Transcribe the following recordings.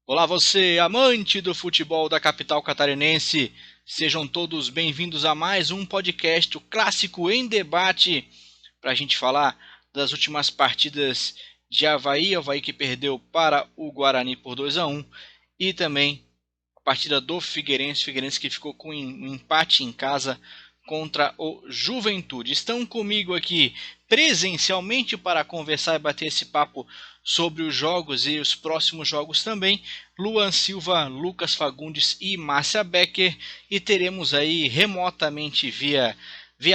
Olá, você, amante do futebol da capital catarinense. Sejam todos bem-vindos a mais um podcast, o Clássico em Debate, para a gente falar das últimas partidas de Avaí. Avaí que perdeu para o Guarani por 2-1, e também a partida do Figueirense. Figueirense que ficou com um empate em casa contra o Juventude. Estão comigo aqui presencialmente para conversar e bater esse papo sobre os jogos e os próximos jogos também, Luan Silva, Lucas Fagundes e Márcia Becker. E teremos aí remotamente via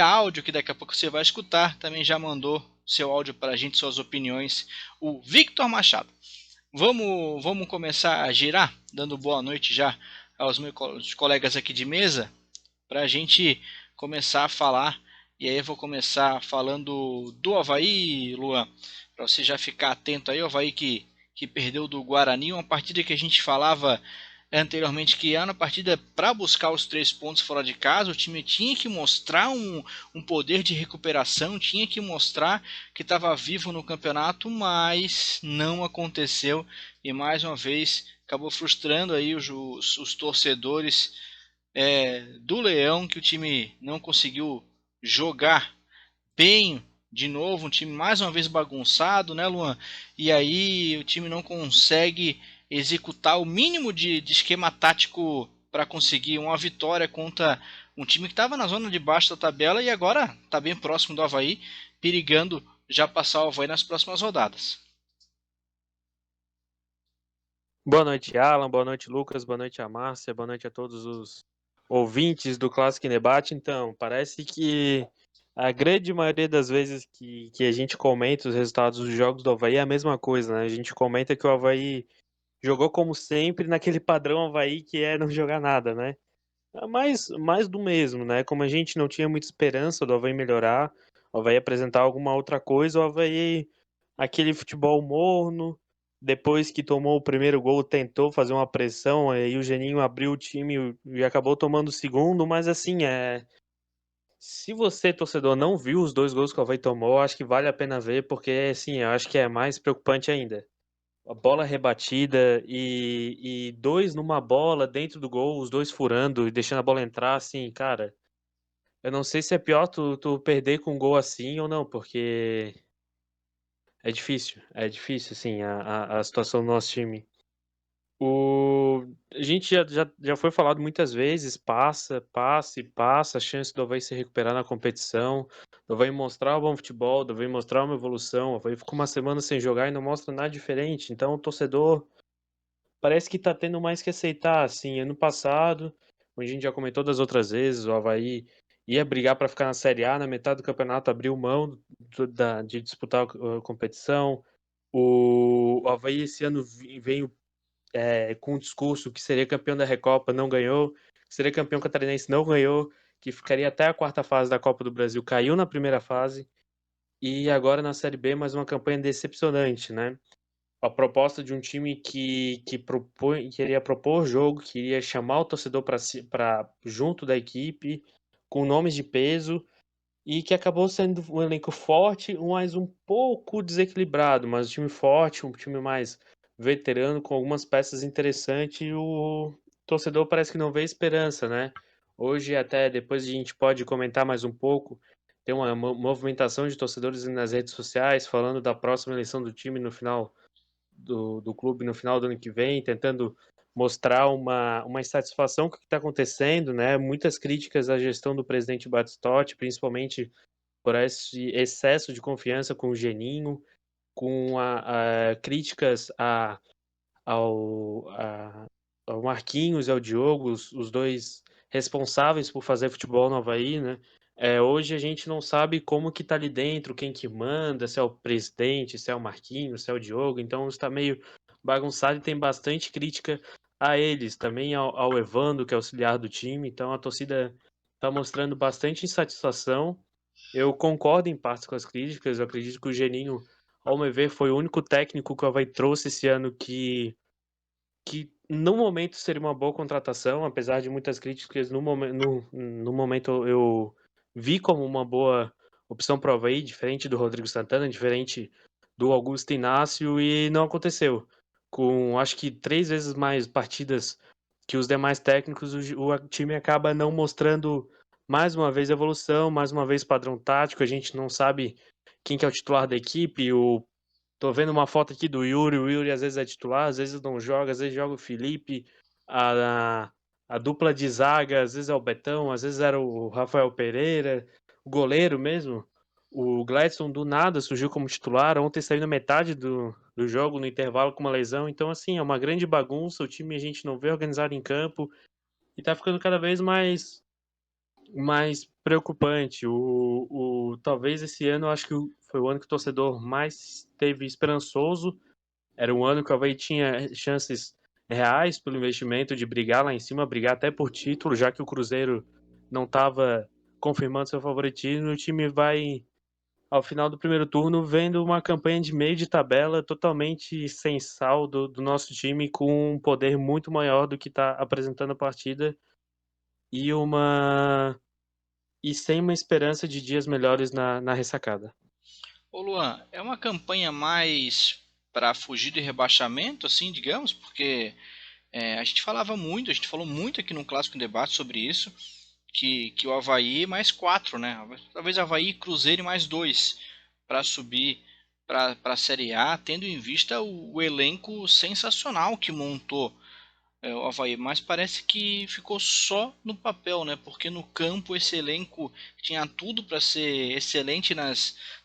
áudio, que daqui a pouco você vai escutar, também já mandou seu áudio para a gente, suas opiniões, o Victor Machado. Vamos começar a girar, dando boa noite já aos meus colegas aqui de mesa, para a gente começar a falar. E aí eu vou começar falando do Avaí, Luan, para você já ficar atento aí. O Avaí que perdeu do Guarani, uma partida que a gente falava anteriormente que era uma partida para buscar os 3 pontos fora de casa. O time tinha que mostrar um poder de recuperação, tinha que mostrar que estava vivo no campeonato, mas não aconteceu, e mais uma vez acabou frustrando aí os torcedores do Leão, que o time não conseguiu jogar bem de novo, um time mais uma vez bagunçado, né, Luan? E aí o time não consegue executar o mínimo de esquema tático para conseguir uma vitória contra um time que estava na zona de baixo da tabela e agora está bem próximo do Avaí, perigando já passar o Avaí nas próximas rodadas. Boa noite, Alan. Boa noite, Lucas. Boa noite, a Márcia. Boa noite a todos os ouvintes do Clássico em Debate. Então, parece que a grande maioria das vezes que a gente comenta os resultados dos jogos do Avaí é a mesma coisa, né? A gente comenta que o Avaí jogou como sempre naquele padrão Avaí que é não jogar nada, né? É mais do mesmo, né? Como a gente não tinha muita esperança do Avaí melhorar, o Avaí apresentar alguma outra coisa, o Avaí aquele futebol morno. Depois que tomou o primeiro gol, tentou fazer uma pressão, aí o Geninho abriu o time e acabou tomando o segundo, mas assim, se você, torcedor, não viu os dois gols que o Avaí tomou, acho que vale a pena ver, porque assim, eu acho que é mais preocupante ainda. A bola rebatida e dois numa bola dentro do gol, os dois furando e deixando a bola entrar, assim, cara, eu não sei se é pior tu perder com um gol assim ou não, porque é difícil, assim, a situação do nosso time. A gente já foi falado muitas vezes, passa e passa, a chance do Avaí se recuperar na competição, do Avaí mostrar um bom futebol, do Avaí mostrar uma evolução, o Avaí ficou uma semana sem jogar e não mostra nada diferente, então o torcedor parece que tá tendo mais que aceitar, assim, ano passado, como a gente já comentou das outras vezes, o Avaí ia brigar para ficar na Série A, na metade do campeonato abriu mão de disputar a competição, o Avaí esse ano veio com um discurso que seria campeão da Recopa, não ganhou, que seria campeão catarinense, não ganhou, que ficaria até a quarta fase da Copa do Brasil, caiu na primeira fase, e agora na Série B mais uma campanha decepcionante, né? A proposta de um time que queria propor jogo, queria chamar o torcedor para junto da equipe, com nomes de peso, e que acabou sendo um elenco forte, mas um pouco desequilibrado, mas um time forte, um time mais veterano, com algumas peças interessantes, e o torcedor parece que não vê esperança, né? Hoje, até depois a gente pode comentar mais um pouco, tem uma movimentação de torcedores nas redes sociais falando da próxima eleição do time no final do clube no final do ano que vem, tentando mostrar uma insatisfação com o que está acontecendo, né? Muitas críticas à gestão do presidente Batistotti, principalmente por esse excesso de confiança com o Geninho, com críticas ao Marquinhos e ao Diogo, os dois responsáveis por fazer futebol no Avaí, né? Hoje a gente não sabe como que tá ali dentro, quem que manda, se é o presidente, se é o Marquinhos, se é o Diogo, então está meio bagunçado e tem bastante crítica a eles, também ao Evandro, que é auxiliar do time, então a torcida está mostrando bastante insatisfação. Eu concordo em partes com as críticas, eu acredito que o Geninho, ao meu ver, foi o único técnico que o Avaí trouxe esse ano que no momento seria uma boa contratação, apesar de muitas críticas, no momento eu vi como uma boa opção para o Avaí, diferente do Rodrigo Santana, diferente do Augusto Inácio, e não aconteceu. com acho que 3 vezes mais partidas que os demais técnicos, o time acaba não mostrando mais uma vez evolução, mais uma vez padrão tático, a gente não sabe quem que é o titular da equipe, tô vendo uma foto aqui do Yuri, o Yuri às vezes é titular, às vezes não joga, às vezes joga o Felipe, a a dupla de zaga, às vezes é o Betão, às vezes era o Rafael Pereira, o goleiro mesmo, o Gladson do nada surgiu como titular, ontem saiu na metade do jogo, no intervalo com uma lesão, então assim, é uma grande bagunça, o time a gente não vê organizado em campo, e tá ficando cada vez mais preocupante. Talvez esse ano, eu acho que foi o ano que o torcedor mais esteve esperançoso. Era um ano que o Avaí tinha chances reais pelo investimento de brigar lá em cima, brigar até por título, já que o Cruzeiro não estava confirmando seu favoritismo. O time vai, ao final do primeiro turno, vendo uma campanha de meio de tabela totalmente sem sal do nosso time, com um poder muito maior do que está apresentando a partida e sem uma esperança de dias melhores na ressacada. Ô Luan, é uma campanha mais para fugir de rebaixamento, assim, digamos, porque a gente falava muito, a gente falou muito aqui no Clássico em Debate sobre isso, que o Avaí mais quatro, né? Talvez Avaí, Cruzeiro e mais dois para subir para a Série A, tendo em vista o elenco sensacional que montou o Avaí, mas parece que ficou só no papel, né? Porque no campo esse elenco tinha tudo para ser excelente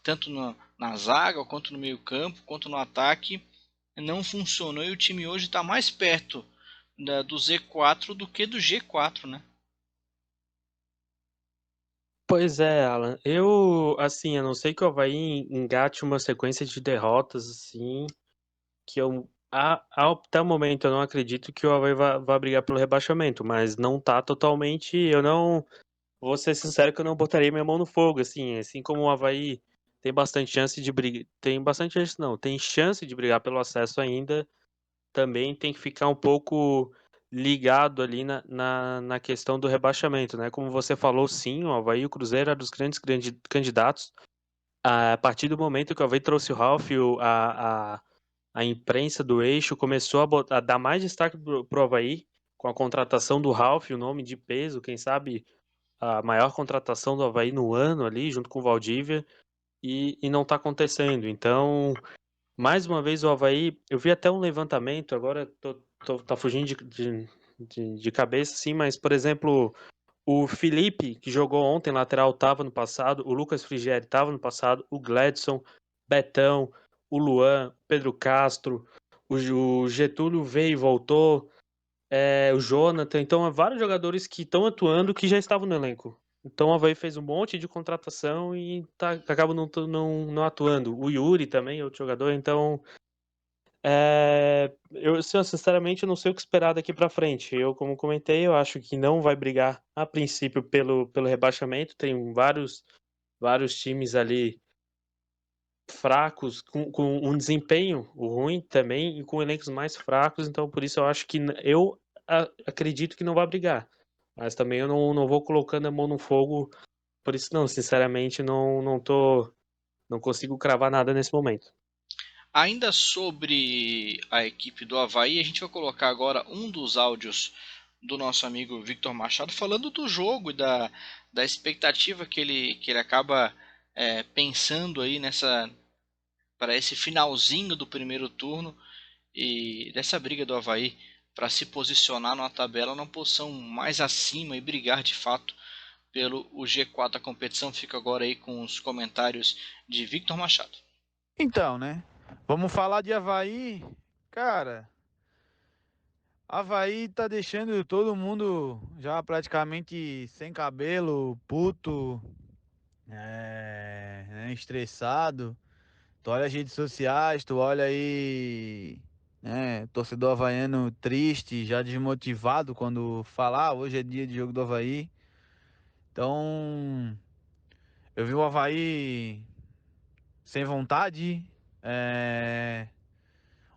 tanto na zaga, quanto no meio-campo, quanto no ataque. Não funcionou e o time hoje está mais perto do Z4 do que do G4, né? Pois é, Alan. Assim, a não ser que o Avaí engate uma sequência de derrotas, assim, que até o momento eu não acredito que o Avaí vá brigar pelo rebaixamento, mas não tá totalmente. Eu não. Vou ser sincero que eu não botaria minha mão no fogo, assim como o Avaí tem bastante chance de brigar. Tem bastante chance, não, tem chance de brigar pelo acesso ainda, também tem que ficar um pouco ligado ali na questão do rebaixamento, né? Como você falou, sim, o Avaí e o Cruzeiro eram dos grandes candidatos. A partir do momento que o Avaí trouxe o Ralf, a imprensa do Eixo começou a dar mais destaque pro Avaí, com a contratação do Ralf, o nome de peso, quem sabe a maior contratação do Avaí no ano ali, junto com o Valdívia, e não está acontecendo. Então, mais uma vez o Avaí, eu vi até um levantamento, agora tá fugindo de cabeça, sim, mas, por exemplo, o Felipe, que jogou ontem lateral, estava no passado, o Lucas Frigeri estava no passado, o Gladson, Betão, o Luan, Pedro Castro, o Getúlio veio e voltou, o Jonathan, então, vários jogadores que estão atuando que já estavam no elenco. Então o Avaí fez um monte de contratação e acaba não atuando. O Yuri também, outro jogador, então eu sinceramente eu não sei o que esperar daqui para frente. Eu, como comentei, eu acho que não vai brigar a princípio pelo rebaixamento. Tem vários times ali fracos, com um desempenho ruim também e com elencos mais fracos. Então, por isso eu acho que eu acredito que não vai brigar. Mas também eu não vou colocando a mão no fogo. Por isso, não, sinceramente, não consigo cravar nada nesse momento. Ainda sobre a equipe do Avaí, a gente vai colocar agora um dos áudios do nosso amigo Victor Machado falando do jogo e da expectativa que ele acaba pensando aí para esse finalzinho do primeiro turno e dessa briga do Avaí para se posicionar na tabela numa posição mais acima e brigar de fato pelo o G4 da competição. Fica agora aí com os comentários de Victor Machado. Então, né? Vamos falar de Avaí. Cara, Avaí tá deixando todo mundo já praticamente sem cabelo, puto, né, estressado. Tu olha as redes sociais, tu olha aí, né, torcedor havaiano triste, já desmotivado quando falar, hoje é dia de jogo do Avaí. Então, eu vi o Avaí sem vontade, é,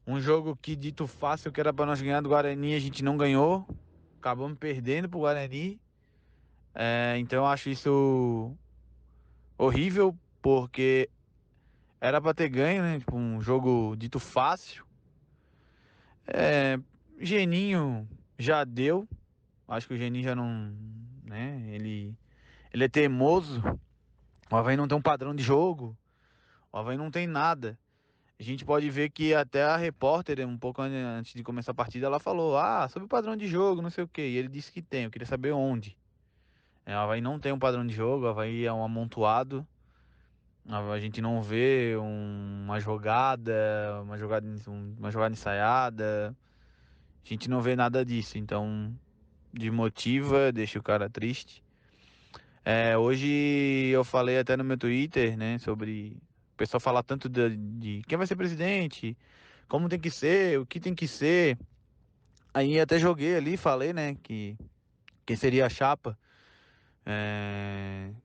um jogo que dito fácil que era para nós ganhar do Guarani, a gente não ganhou. Acabamos perdendo pro Guarani. Então eu acho isso horrível, porque era para ter ganho, né? Tipo, um jogo dito fácil. Geninho já deu. Acho que o Geninho já não, né? Ele é teimoso. O Avaí não tem um padrão de jogo. O Avaí não tem nada. A gente pode ver que até a repórter, um pouco antes de começar a partida, ela falou: sobre o padrão de jogo, não sei o quê. E ele disse que tem, eu queria saber onde. O Avaí não tem um padrão de jogo, o Avaí é um amontoado. A gente não vê uma jogada ensaiada. A gente não vê nada disso. Então, desmotiva, deixa o cara triste. Hoje eu falei até no meu Twitter, né, sobre o pessoal falar tanto de quem vai ser presidente, como tem que ser, o que tem que ser. Aí até joguei ali, falei, né, que quem seria a chapa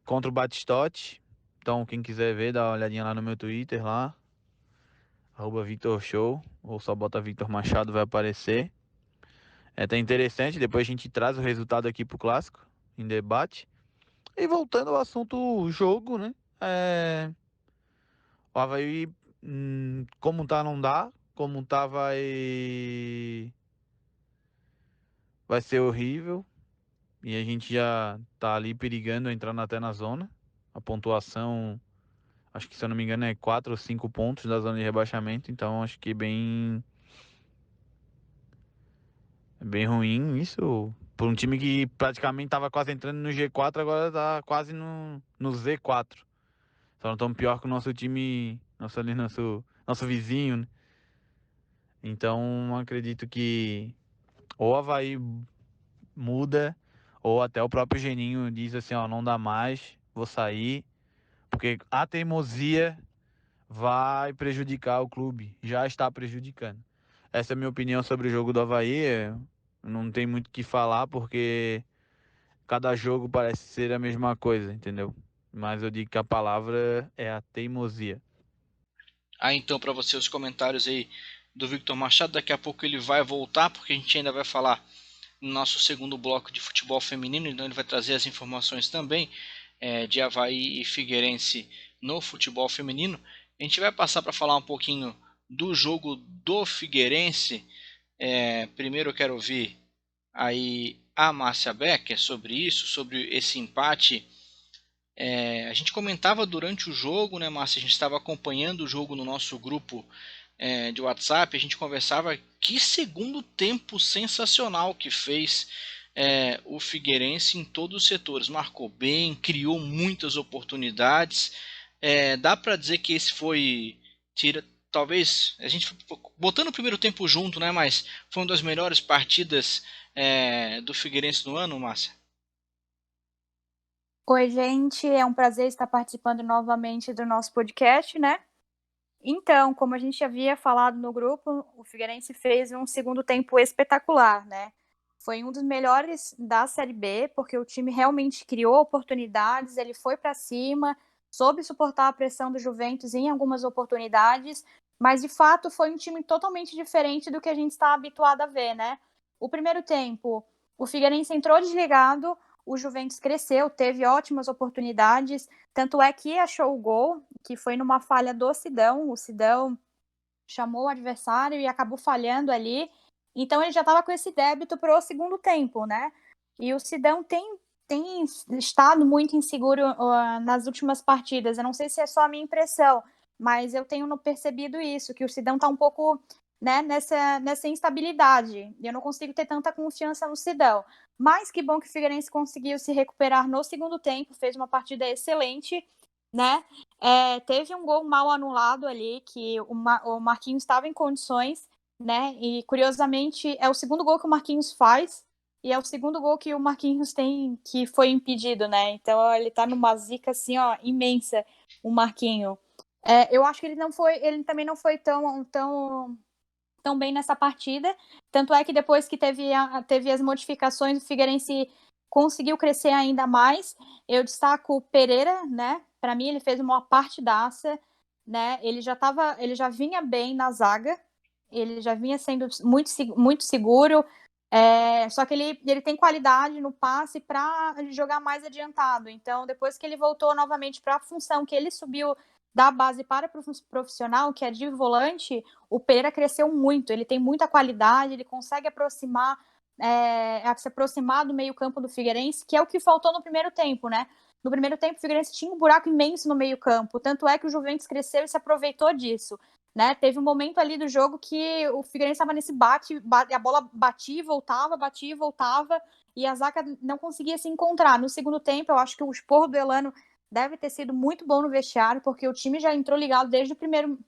contra o Batistotti. Então, quem quiser ver, dá uma olhadinha lá no meu Twitter, lá, @VictorShow, ou só bota Victor Machado, vai aparecer. É até interessante, depois a gente traz o resultado aqui pro Clássico, em debate. E voltando ao assunto jogo, né, o Avaí, como tá, não dá. Como tá, vai ser horrível. E a gente já tá ali perigando entrando até na zona. A pontuação, acho que se eu não me engano, é 4 ou 5 pontos da zona de rebaixamento. Então acho que é bem ruim isso. Por um time que praticamente tava quase entrando no G4, agora tá quase no Z4. Só não tão pior que o nosso time, nosso vizinho, né? Então acredito que ou o Avaí muda, ou até o próprio Geninho diz assim, ó, não dá mais, vou sair, porque a teimosia vai prejudicar o clube, já está prejudicando. Essa é a minha opinião sobre o jogo do Avaí, não tem muito o que falar, porque cada jogo parece ser a mesma coisa, entendeu? Mas eu digo que a palavra é a teimosia. Então, para você, os comentários aí do Victor Machado. Daqui a pouco ele vai voltar, porque a gente ainda vai falar no nosso segundo bloco de futebol feminino. Então, ele vai trazer as informações também de Avaí e Figueirense no futebol feminino. A gente vai passar para falar um pouquinho do jogo do Figueirense. Primeiro eu quero ouvir aí a Márcia Becker sobre isso, sobre esse empate. A gente comentava durante o jogo, né, Márcia? A gente estava acompanhando o jogo no nosso grupo de WhatsApp. A gente conversava que segundo tempo sensacional que fez o Figueirense em todos os setores. Marcou bem, criou muitas oportunidades. Dá para dizer que esse foi talvez a gente botando o primeiro tempo junto, né? Mas foi uma das melhores partidas do Figueirense no ano, Márcia. Oi, gente, é um prazer estar participando novamente do nosso podcast, né? Então, como a gente havia falado no grupo, o Figueirense fez um segundo tempo espetacular, né? Foi um dos melhores da Série B, porque o time realmente criou oportunidades, ele foi para cima, soube suportar a pressão do Juventus em algumas oportunidades, mas de fato foi um time totalmente diferente do que a gente está habituado a ver, né? O primeiro tempo, o Figueirense entrou desligado, o Juventus cresceu, teve ótimas oportunidades, tanto é que achou o gol, que foi numa falha do Sidão. O Sidão chamou o adversário e acabou falhando ali. Então ele já estava com esse débito para o segundo tempo, né? E o Sidão tem estado muito inseguro nas últimas partidas. Eu não sei se é só a minha impressão, mas eu tenho percebido isso, que o Sidão está um pouco, né, nessa instabilidade. Eu não consigo ter tanta confiança no Sidão. Mas que bom que o Figueirense conseguiu se recuperar no segundo tempo, fez uma partida excelente, né? Teve um gol mal anulado ali, que o Marquinhos estava em condições, né? E curiosamente é o segundo gol que o Marquinhos faz e é o segundo gol que o Marquinhos tem que foi impedido, né? Então ele tá numa zica assim, ó, imensa, o Marquinho. Eu acho que ele também não foi tão bem nessa partida. Tanto é que depois que teve as modificações, o Figueirense conseguiu crescer ainda mais. Eu destaco o Pereira, né? Para mim, ele fez uma partidaça, né? Ele já vinha bem na zaga, ele já vinha sendo muito, muito seguro. Só que ele tem qualidade no passe para jogar mais adiantado. Então, depois que ele voltou novamente para a função que ele subiu da base para o profissional, que é de volante, o Pereira cresceu muito, ele tem muita qualidade, ele consegue se aproximar do meio-campo do Figueirense, que é o que faltou no primeiro tempo, né? No primeiro tempo, o Figueirense tinha um buraco imenso no meio-campo, tanto é que o Juventus cresceu e se aproveitou disso, né? Teve um momento ali do jogo que o Figueirense estava nesse a bola batia e voltava, e a zaga não conseguia se encontrar. No segundo tempo, eu acho que o esporro do Elano deve ter sido muito bom no vestiário, porque o time já entrou ligado desde o primeiro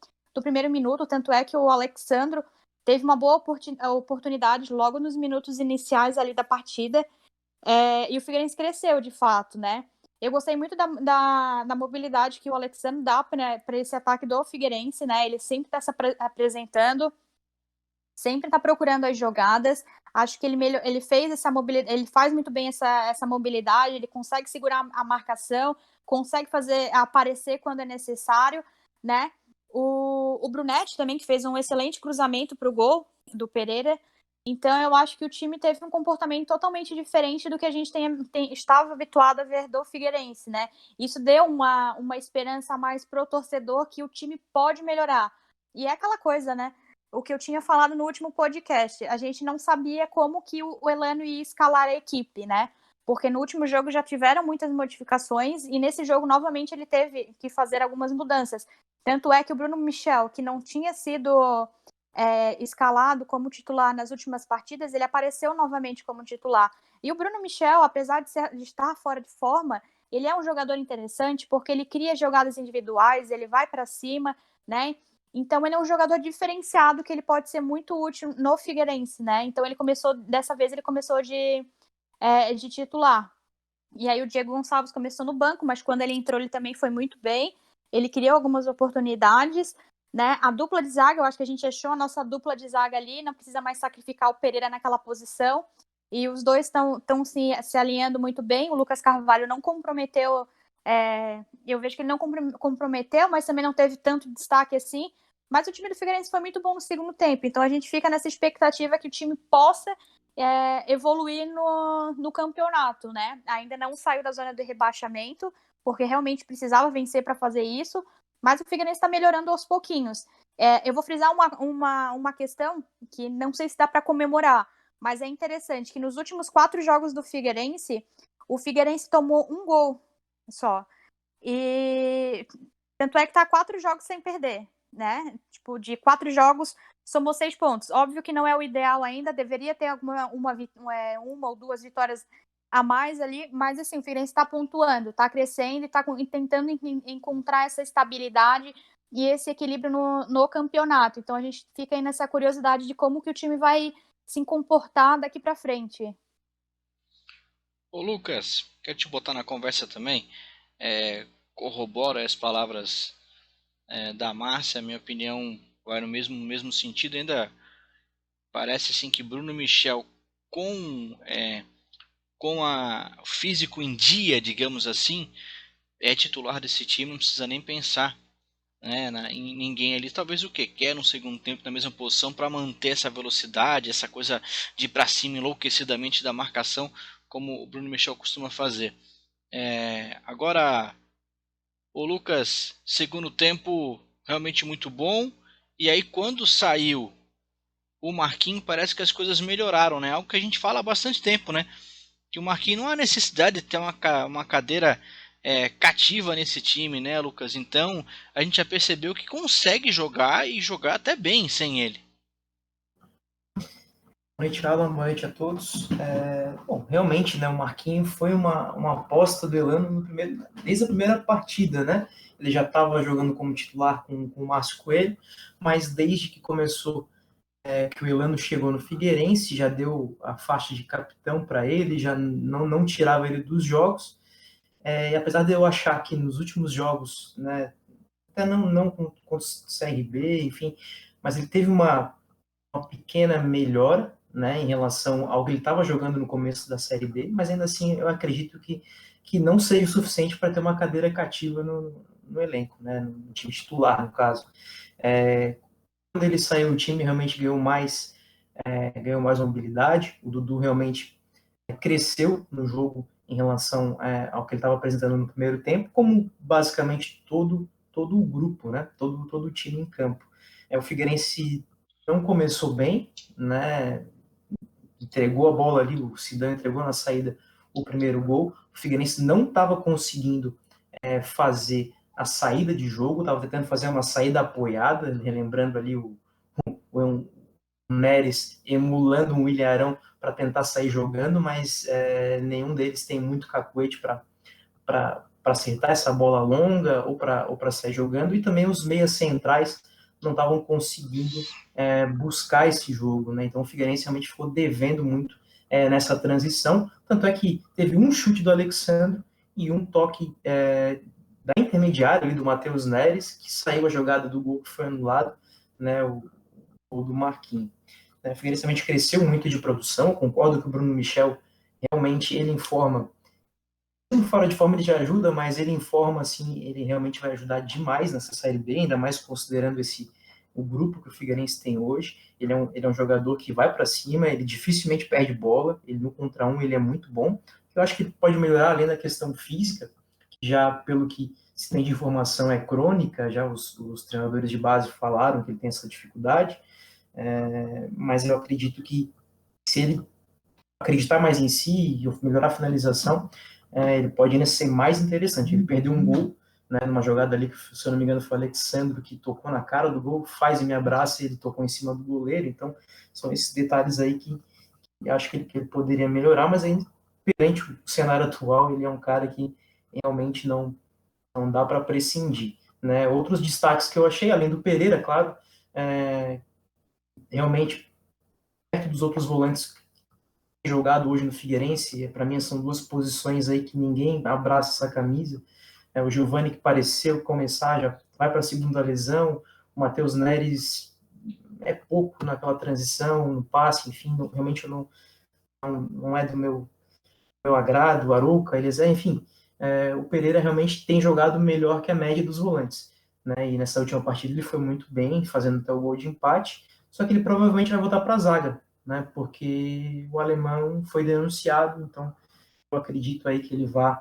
minuto, tanto é que o Alexandro teve uma boa oportunidade logo nos minutos iniciais ali da partida, e o Figueirense cresceu, de fato, né? Eu gostei muito da mobilidade que o Alexandre dá para esse ataque do Figueirense, né? Ele sempre está se apresentando, sempre está procurando as jogadas. Acho que ele fez essa mobilidade, ele faz muito bem essa mobilidade, ele consegue segurar a marcação, consegue fazer aparecer quando é necessário, né? O Brunetti também, que fez um excelente cruzamento para o gol do Pereira. Então, eu acho que o time teve um comportamento totalmente diferente do que a gente estava habituado a ver do Figueirense, né? Isso deu uma esperança a mais pro torcedor que o time pode melhorar. E é aquela coisa, né? O que eu tinha falado no último podcast, a gente não sabia como que o Elano ia escalar a equipe, né? Porque no último jogo já tiveram muitas modificações e nesse jogo, novamente, ele teve que fazer algumas mudanças. Tanto é que o Bruno Michel, que não tinha sido escalado como titular nas últimas partidas, ele apareceu novamente como titular. E o Bruno Michel, apesar de estar fora de forma, ele é um jogador interessante porque ele cria jogadas individuais, ele vai para cima, né? Então ele é um jogador diferenciado que ele pode ser muito útil no Figueirense, né? Então dessa vez ele começou de titular. E aí o Diego Gonçalves começou no banco, mas quando ele entrou ele também foi muito bem. Ele criou algumas oportunidades, né? A dupla de zaga, eu acho que a gente achou a nossa dupla de zaga ali, não precisa mais sacrificar o Pereira naquela posição. E os dois estão se alinhando muito bem. O Lucas Carvalho não comprometeu, eu vejo que ele não comprometeu, mas também não teve tanto destaque assim. Mas o time do Figueirense foi muito bom no segundo tempo. Então a gente fica nessa expectativa que o time possa evoluir no campeonato, né? Ainda não saiu da zona de rebaixamento, porque realmente precisava vencer para fazer isso, mas o Figueirense está melhorando aos pouquinhos. Eu vou frisar uma questão que não sei se dá para comemorar, mas é interessante que nos últimos 4 jogos do Figueirense, o Figueirense tomou um gol só. E tanto é que tá 4 jogos sem perder, né? Tipo, de 4 jogos, somou 6 pontos. Óbvio que não é o ideal ainda, deveria ter uma ou 2 vitórias a mais ali, mas assim, o Figueirense está pontuando, está crescendo e está tentando encontrar essa estabilidade e esse equilíbrio no campeonato. Então a gente fica aí nessa curiosidade de como que o time vai se comportar daqui para frente. Ô Lucas, quero te botar na conversa também. Corroboro as palavras da Márcia, minha opinião vai no mesmo sentido. Ainda parece assim que Bruno Michel com o físico em dia, digamos assim, é titular desse time, não precisa nem pensar, né, em ninguém ali. Talvez o que quer no segundo tempo na mesma posição para manter essa velocidade, essa coisa de ir para cima enlouquecidamente da marcação, como o Bruno Michel costuma fazer. Agora, o Lucas, segundo tempo realmente muito bom. E aí quando saiu o Marquinhos, parece que as coisas melhoraram, né? Algo que a gente fala há bastante tempo, né? Que o Marquinhos não há necessidade de ter uma cadeira cativa nesse time, né, Lucas? Então a gente já percebeu que consegue jogar e jogar até bem sem ele. Boa noite, Alan. Boa noite a todos. Bom, realmente, né, o Marquinhos foi uma aposta do Elano desde a primeira partida, né? Ele já estava jogando como titular com o Márcio Coelho, mas desde que começou, que o Elano chegou no Figueirense, já deu a faixa de capitão para ele, já não tirava ele dos jogos. E apesar de eu achar que nos últimos jogos, né, até não contra o CRB, enfim, mas ele teve uma pequena melhora, né, em relação ao que ele estava jogando no começo da Série B, mas ainda assim eu acredito que não seja o suficiente para ter uma cadeira cativa no elenco, né, no time titular, no caso. Quando ele saiu, o time realmente ganhou mais mobilidade, o Dudu realmente cresceu no jogo em relação ao que ele estava apresentando no primeiro tempo, como basicamente todo todo o grupo, né? Todo o time em campo. O Figueirense não começou bem, né? Entregou a bola ali, o Zidane entregou na saída o primeiro gol. O Figueirense não estava conseguindo fazer a saída de jogo, estava tentando fazer uma saída apoiada, relembrando ali o Neres emulando um Ilharão para tentar sair jogando, mas nenhum deles tem muito cacuete para acertar essa bola longa ou para sair jogando, e também os meias centrais não estavam conseguindo buscar esse jogo, né? Então o Figueirense realmente ficou devendo muito nessa transição, tanto é que teve um chute do Alexandre e um toque da intermediária ali do Matheus Neres, que saiu a jogada do gol que foi anulado, né? O gol do Marquinhos. O Figueirense realmente cresceu muito de produção, concordo que o Bruno Michel realmente ele informa, fora de forma ele já ajuda, mas ele informa assim, ele realmente vai ajudar demais nessa Série B, ainda mais considerando o grupo que o Figueirense tem hoje. Ele é um jogador que vai para cima, ele dificilmente perde bola, ele no contra um ele é muito bom. Eu acho que pode melhorar além da questão física, que já pelo que se tem de informação é crônica, já os treinadores de base falaram que ele tem essa dificuldade, mas eu acredito que se ele acreditar mais em si e melhorar a finalização, ele pode ainda ser mais interessante. Ele perdeu um gol, né, numa jogada ali que, se eu não me engano, foi o Alexandre que tocou na cara do gol, faz e me abraça, e ele tocou em cima do goleiro. Então, são esses detalhes aí que acho que ele poderia melhorar, mas ainda, perante o cenário atual, ele é um cara que realmente não dá para prescindir. Né? Outros destaques que eu achei, além do Pereira, claro, realmente, perto dos outros volantes jogado hoje no Figueirense, para mim são duas posições aí que ninguém abraça essa camisa. O Giovani, que pareceu começar, já vai para a segunda lesão. O Matheus Neres é pouco naquela transição, no passe, enfim, realmente não é do meu agrado. O Arouca, enfim, o Pereira realmente tem jogado melhor que a média dos volantes, né? E nessa última partida ele foi muito bem, fazendo até o gol de empate, só que ele provavelmente vai voltar para a zaga, né? Porque o alemão foi denunciado, então eu acredito aí que ele vai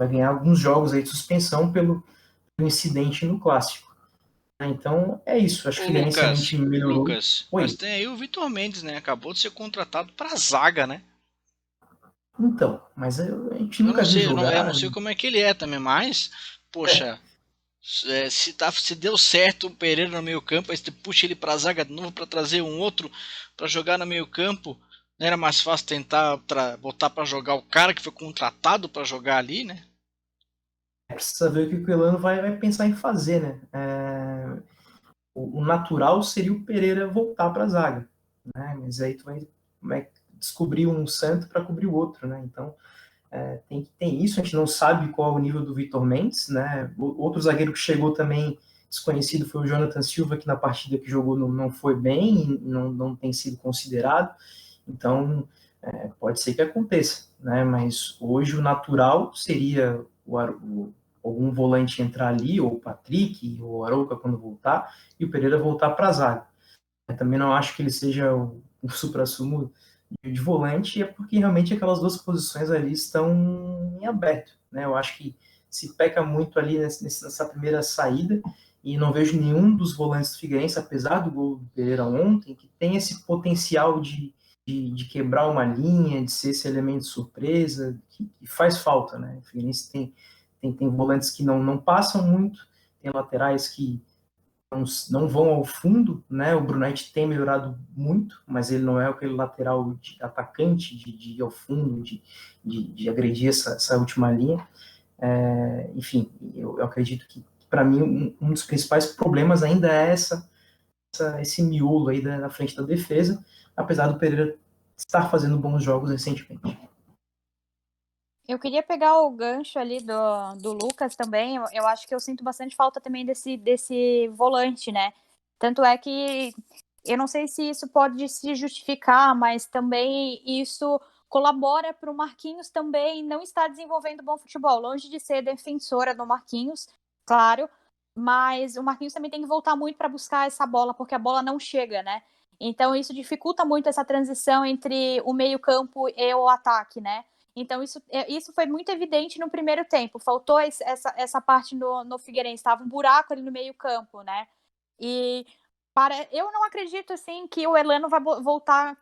ganhar alguns jogos aí de suspensão pelo incidente no clássico. Então é isso, acho que o Figueirense realmente melhorou. Lucas, mas tem aí o Vitor Mendes, né? Acabou de ser contratado para a zaga, né? Então, mas a gente nunca viu jogar. Eu não sei como é que ele é também, mas, poxa, se deu certo o Pereira no meio campo, aí você puxa ele para a zaga de novo para trazer um outro para jogar no meio campo, não era mais fácil tentar botar para jogar o cara que foi contratado para jogar ali, né? Precisa ver o que o Elano vai pensar em fazer, né? O natural seria o Pereira voltar para a zaga, né? Mas aí tu vai descobrir um santo para cobrir o outro, né? Então tem isso, a gente não sabe qual é o nível do Vitor Mendes, né? Outro zagueiro que chegou também desconhecido foi o Jonathan Silva, que na partida que jogou não foi bem, não tem sido considerado. Então pode ser que aconteça, né? Mas hoje o natural seria algum volante entrar ali, ou o Patrick, ou o Arouca quando voltar, e o Pereira voltar para a zaga. Eu também não acho que ele seja o supra-sumo de volante, é porque realmente aquelas duas posições ali estão em aberto, né? Eu acho que se peca muito ali nessa primeira saída, e não vejo nenhum dos volantes do Figueirense, apesar do gol do Pereira ontem, que tem esse potencial de quebrar uma linha, de ser esse elemento de surpresa, que faz falta, né? O Figueirense tem volantes que não passam muito, tem laterais que não vão ao fundo, né? O Brunetti tem melhorado muito, mas ele não é aquele lateral de atacante de ir ao fundo, de agredir essa última linha. Enfim, eu acredito que, para mim, um dos principais problemas ainda é esse miolo aí na frente da defesa, apesar do Pereira estar fazendo bons jogos recentemente. Eu queria pegar o gancho ali do Lucas também. Eu acho que eu sinto bastante falta também desse volante, né? Tanto é que eu não sei se isso pode se justificar, mas também isso colabora para o Marquinhos também não estar desenvolvendo bom futebol. Longe de ser defensora do Marquinhos, claro, mas o Marquinhos também tem que voltar muito para buscar essa bola, porque a bola não chega, né? Então isso dificulta muito essa transição entre o meio-campo e o ataque, né? Então, isso foi muito evidente no primeiro tempo. Faltou essa parte no Figueirense. Estava um buraco ali no meio-campo, né? E eu não acredito assim que o Elano vai voltar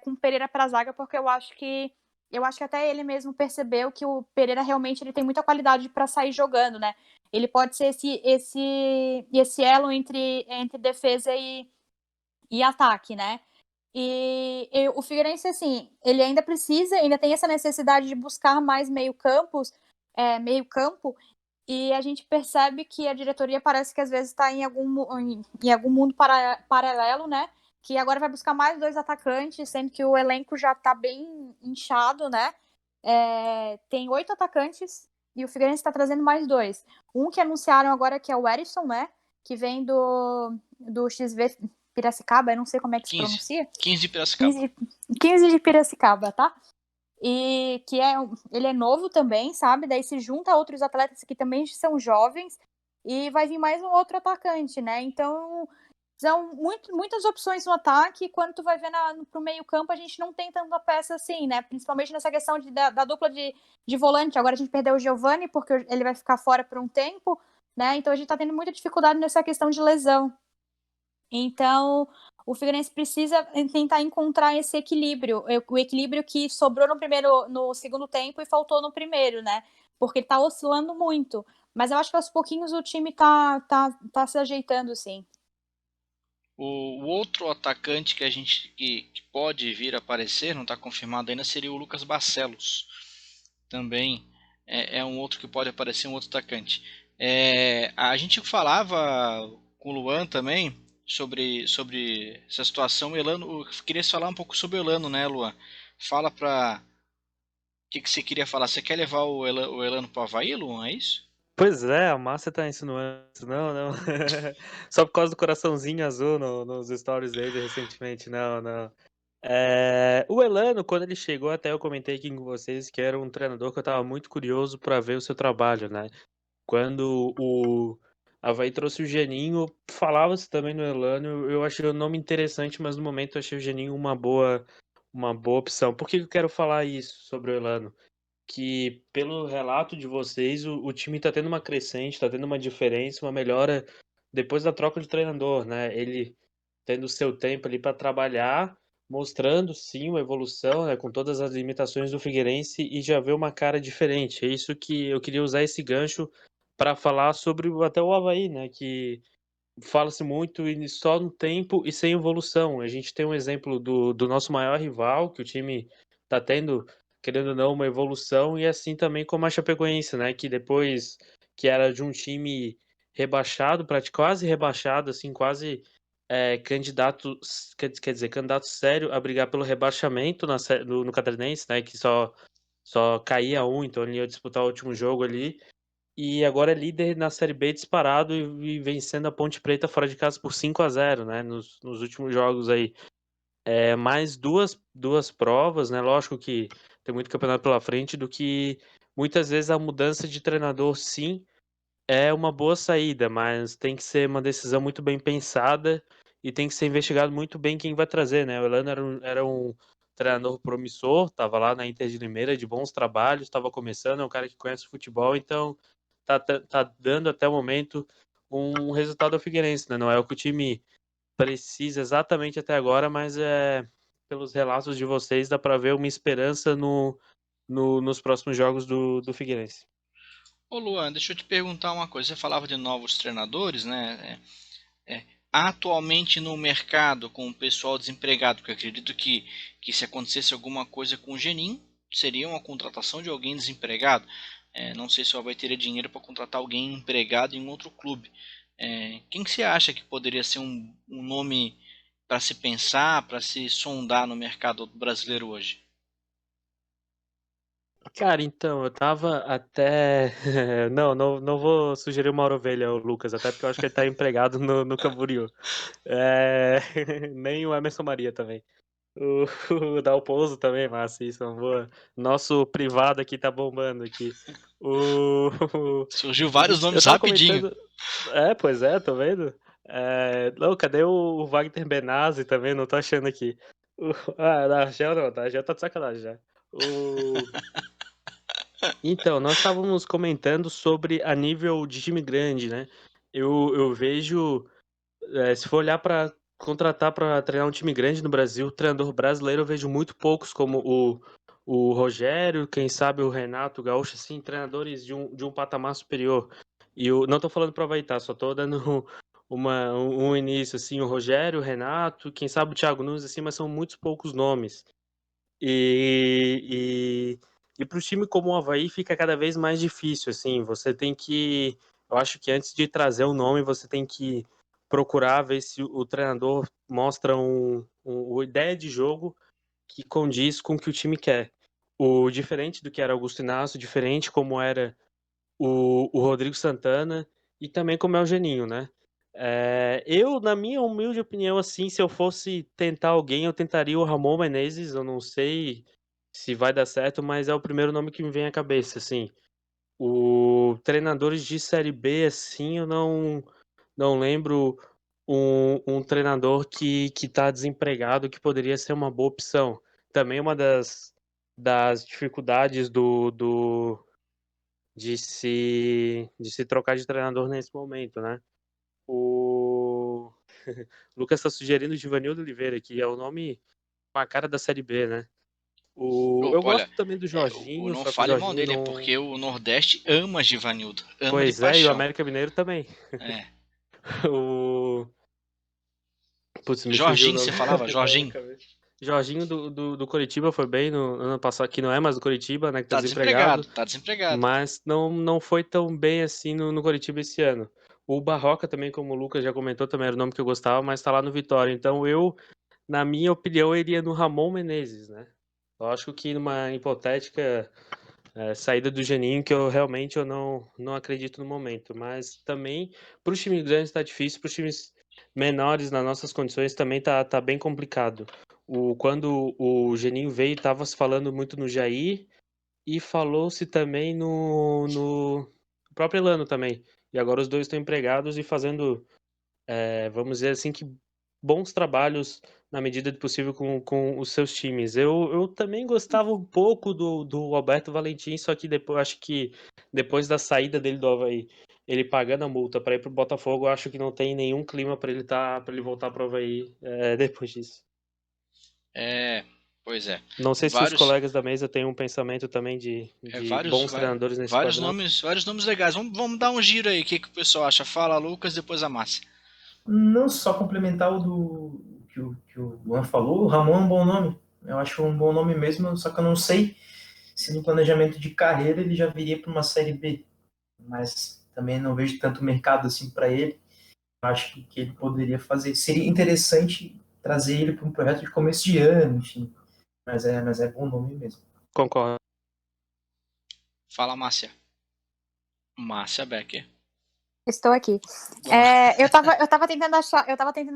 com o Pereira para a zaga, porque eu acho que até ele mesmo percebeu que o Pereira realmente ele tem muita qualidade para sair jogando, né? Ele pode ser esse elo entre defesa e ataque, né? E o Figueirense, assim, ele ainda tem essa necessidade de buscar mais meio-campo, e a gente percebe que a diretoria parece que às vezes está em algum mundo paralelo, né? Que agora vai buscar mais 2 atacantes, sendo que o elenco já está bem inchado, né? Tem 8 atacantes e o Figueirense está trazendo mais 2. Um que anunciaram agora que é o Erisson, né? Que vem do XV Piracicaba, eu não sei como é que 15. se pronuncia. 15 de Piracicaba. 15 de Piracicaba, tá? E que ele é novo também, sabe? Daí se junta a outros atletas que também são jovens e vai vir mais um outro atacante, né? Então, são muitas opções no ataque, e quando tu vai ver pro meio campo, a gente não tem tanta peça assim, né? Principalmente nessa questão da dupla de volante. Agora a gente perdeu o Giovani, porque ele vai ficar fora por um tempo, né? Então a gente tá tendo muita dificuldade nessa questão de lesão. Então, o Figueirense precisa tentar encontrar esse equilíbrio, o equilíbrio que sobrou no segundo tempo e faltou no primeiro, né? Porque tá oscilando muito. Mas eu acho que aos pouquinhos o time tá se ajeitando, sim. O outro atacante que a gente que pode vir a aparecer, não está confirmado ainda, seria o Lucas Barcelos. Também é um outro que pode aparecer, um outro atacante. A gente falava com o Luan também sobre essa situação. Elano, eu queria falar um pouco sobre o Elano, né, Luan? Fala para o que você queria falar. Você quer levar o Elano para o Avaí, Luan? É isso? Pois é, a Márcia tá insinuando isso. Não. Só por causa do coraçãozinho azul nos stories dele recentemente. Não. O Elano, quando ele chegou, até eu comentei aqui com vocês que era um treinador que eu tava muito curioso para ver o seu trabalho, né? Quando o Avaí trouxe o Geninho, falava-se também no Elano, eu achei o nome interessante, mas no momento eu achei o Geninho uma boa opção. Por que eu quero falar isso sobre o Elano? Que pelo relato de vocês, o time tá tendo uma crescente, tá tendo uma diferença, uma melhora depois da troca de treinador, né? Ele tendo seu tempo ali para trabalhar, mostrando sim uma evolução, né, com todas as limitações do Figueirense e já vê uma cara diferente. É isso que eu queria usar esse gancho para falar sobre até o Avaí, né, que fala-se muito só no tempo e sem evolução. A gente tem um exemplo do nosso maior rival, que o time está tendo, querendo ou não, uma evolução, e assim também como a Chapecoense, né? Que depois que era de um time rebaixado, quase rebaixado, assim, quase candidato sério a brigar pelo rebaixamento no Catarinense, né? Que só caía um, então ele ia disputar o último jogo ali. E agora é líder na Série B disparado e vencendo a Ponte Preta fora de casa por 5-0, né? Nos últimos jogos aí. Mais duas provas, né? Lógico que tem muito campeonato pela frente, do que muitas vezes a mudança de treinador, sim, é uma boa saída, mas tem que ser uma decisão muito bem pensada e tem que ser investigado muito bem quem vai trazer, né? O Elano era um treinador promissor, estava lá na Inter de Limeira, de bons trabalhos, estava começando, é um cara que conhece o futebol, então tá dando até o momento um resultado ao Figueirense, né? Não é o que o time precisa exatamente até agora, mas pelos relatos de vocês dá para ver uma esperança nos próximos jogos do Figueirense. Ô Luan, deixa eu te perguntar uma coisa. Você falava de novos treinadores, né? Atualmente no mercado, com o pessoal desempregado, porque eu acredito que se acontecesse alguma coisa com o Genin, seria uma contratação de alguém desempregado. Não sei se o Avaí teria dinheiro para contratar alguém empregado em outro clube. Quem que você acha que poderia ser um nome para se pensar, para se sondar no mercado brasileiro hoje? Cara, então, eu tava até. Não vou sugerir uma ovelha, o Lucas, até porque eu acho que ele tá empregado no Camboriú. Nem o Emerson Maria também. O Dalpozo também, massa, isso é uma boa. Nosso privado aqui tá bombando aqui. O... Surgiu vários Eu nomes tava rapidinho. comentando. Pois é, tô vendo. Não, cadê o Wagner Benazzi também? Não tô achando aqui. Da Argel não, da Argel tá de sacanagem já. Então, nós estávamos comentando sobre a nível de time grande, né? Eu vejo, se for olhar para contratar para treinar um time grande no Brasil, treinador brasileiro, eu vejo muito poucos, como o Rogério, quem sabe o Renato Gaúcho, assim, treinadores de um patamar superior. E eu não estou falando para Avaí, tá? Só estou dando um início, assim, o Rogério, o Renato, quem sabe o Thiago Nunes, assim, mas são muitos poucos nomes. E para o time como o Avaí fica cada vez mais difícil, assim, você tem que, eu acho que antes de trazer o nome, você tem que procurar ver se o treinador mostra uma ideia de jogo que condiz com o que o time quer. O diferente do que era Augusto Inácio, diferente como era o Rodrigo Santana e também como é o Geninho, né? Eu, na minha humilde opinião, assim, se eu fosse tentar alguém, eu tentaria o Ramon Menezes. Eu não sei se vai dar certo, mas é o primeiro nome que me vem à cabeça, assim. O treinadores de Série B, assim, eu não lembro um treinador que tá desempregado que poderia ser uma boa opção. Também uma das dificuldades de se trocar de treinador nesse momento, né? O Lucas está sugerindo o Givanildo Oliveira, que é o nome com a cara da Série B, né? Eu Opa, olha, gosto também do Jorginho, não só que o fale mal Jorginho dele, é não. porque o Nordeste ama Givanildo, ama de Pois é, e o paixão. América Mineiro também. É. O. Putz, me fugiu o Jorginho, nome você falava? da Jorginho? cabeça. Jorginho do Coritiba foi bem no ano passado, que não é mais do Coritiba, né? Que tá Tá desempregado. desempregado, tá desempregado. Mas não foi tão bem assim no Coritiba esse ano. O Barroca também, como o Lucas já comentou, também era o nome que eu gostava, mas tá lá no Vitória. Então eu, na minha opinião, iria no Ramon Menezes, né? Eu acho que numa hipotética saída do Geninho, que eu não acredito no momento. Mas também, para os times grandes tá difícil, para os times menores, nas nossas condições, também tá bem complicado. Quando o Geninho veio, estava se falando muito no Jair, e falou-se também no próprio Elano também. E agora os dois estão empregados e fazendo, vamos dizer assim, que bons trabalhos na medida do possível com os seus times. Eu também gostava um pouco do Alberto Valentim, só que depois, acho que depois da saída dele do Avaí, ele pagando a multa para ir pro Botafogo, eu acho que não tem nenhum clima para ele voltar pro Avaí depois disso. Pois é. Não sei se os Vários, colegas da mesa têm um pensamento também de vários, bons treinadores nesse vários quadrante. nomes legais. Vamos dar um giro aí. O que o pessoal acha? Fala, Lucas, depois a Márcia. Não só complementar o do que o Luan falou, o Ramon é um bom nome. Eu acho um bom nome mesmo, só que eu não sei se no planejamento de carreira ele já viria para uma Série B. Mas também não vejo tanto mercado assim para ele. Eu acho que ele poderia fazer. Seria interessante trazer ele para um projeto de começo de ano, enfim. Mas é bom nome mesmo. Concordo. Fala, Márcia. Márcia Becker. Estou aqui. Bom, Eu tava tentando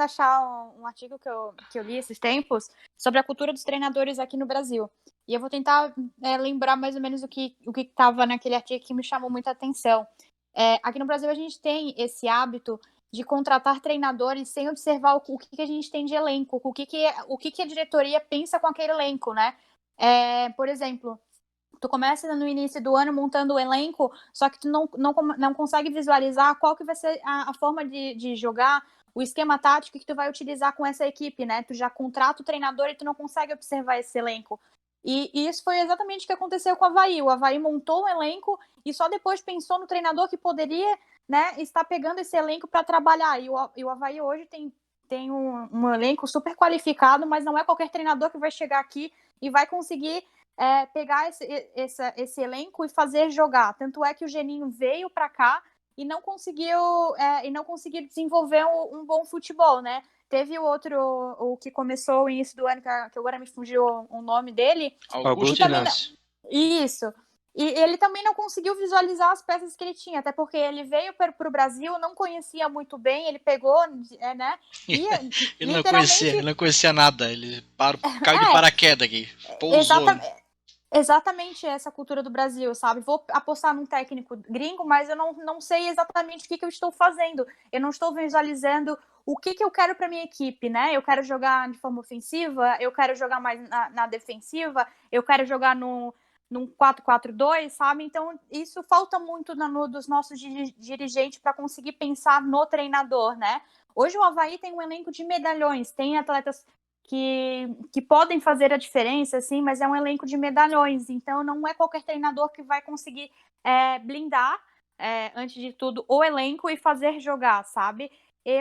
achar um artigo que eu li esses tempos sobre a cultura dos treinadores aqui no Brasil. E eu vou tentar lembrar mais ou menos o que estava naquele artigo que me chamou muita atenção. Aqui no Brasil a gente tem esse hábito de contratar treinadores sem observar o que a gente tem de elenco, o que a diretoria pensa com aquele elenco, né? Por exemplo, tu começa no início do ano montando o elenco, só que tu não consegue visualizar qual que vai ser a forma de jogar, o esquema tático que tu vai utilizar com essa equipe, né? Tu já contrata o treinador e tu não consegue observar esse elenco. E isso foi exatamente o que aconteceu com o Avaí. O Avaí montou um elenco e só depois pensou no treinador que poderia, né, estar pegando esse elenco para trabalhar. E o Avaí hoje tem um elenco super qualificado, mas não é qualquer treinador que vai chegar aqui e vai conseguir pegar esse elenco e fazer jogar. Tanto é que o Geninho veio para cá e não conseguiu desenvolver um bom futebol, né? Teve o que começou o início do ano, que agora me fugiu o nome dele. Augusto Também Inácio. Isso. E ele também não conseguiu visualizar as peças que ele tinha, até porque ele veio para o Brasil, não conhecia muito bem, ele pegou, né? E Ele literalmente não conhecia nada. Ele caiu de paraquedas aqui. Pousou. Exatamente essa cultura do Brasil, sabe? Vou apostar num técnico gringo, mas eu não sei exatamente o que eu estou fazendo. Eu não estou visualizando o que eu quero para minha equipe, né? Eu quero jogar de forma ofensiva, eu quero jogar mais na defensiva, eu quero jogar num 4-4-2, sabe? Então, isso falta muito dos nossos dirigentes para conseguir pensar no treinador, né? Hoje o Avaí tem um elenco de medalhões, tem atletas que podem fazer a diferença, sim, mas é um elenco de medalhões, então não é qualquer treinador que vai conseguir blindar, antes de tudo, o elenco e fazer jogar, sabe?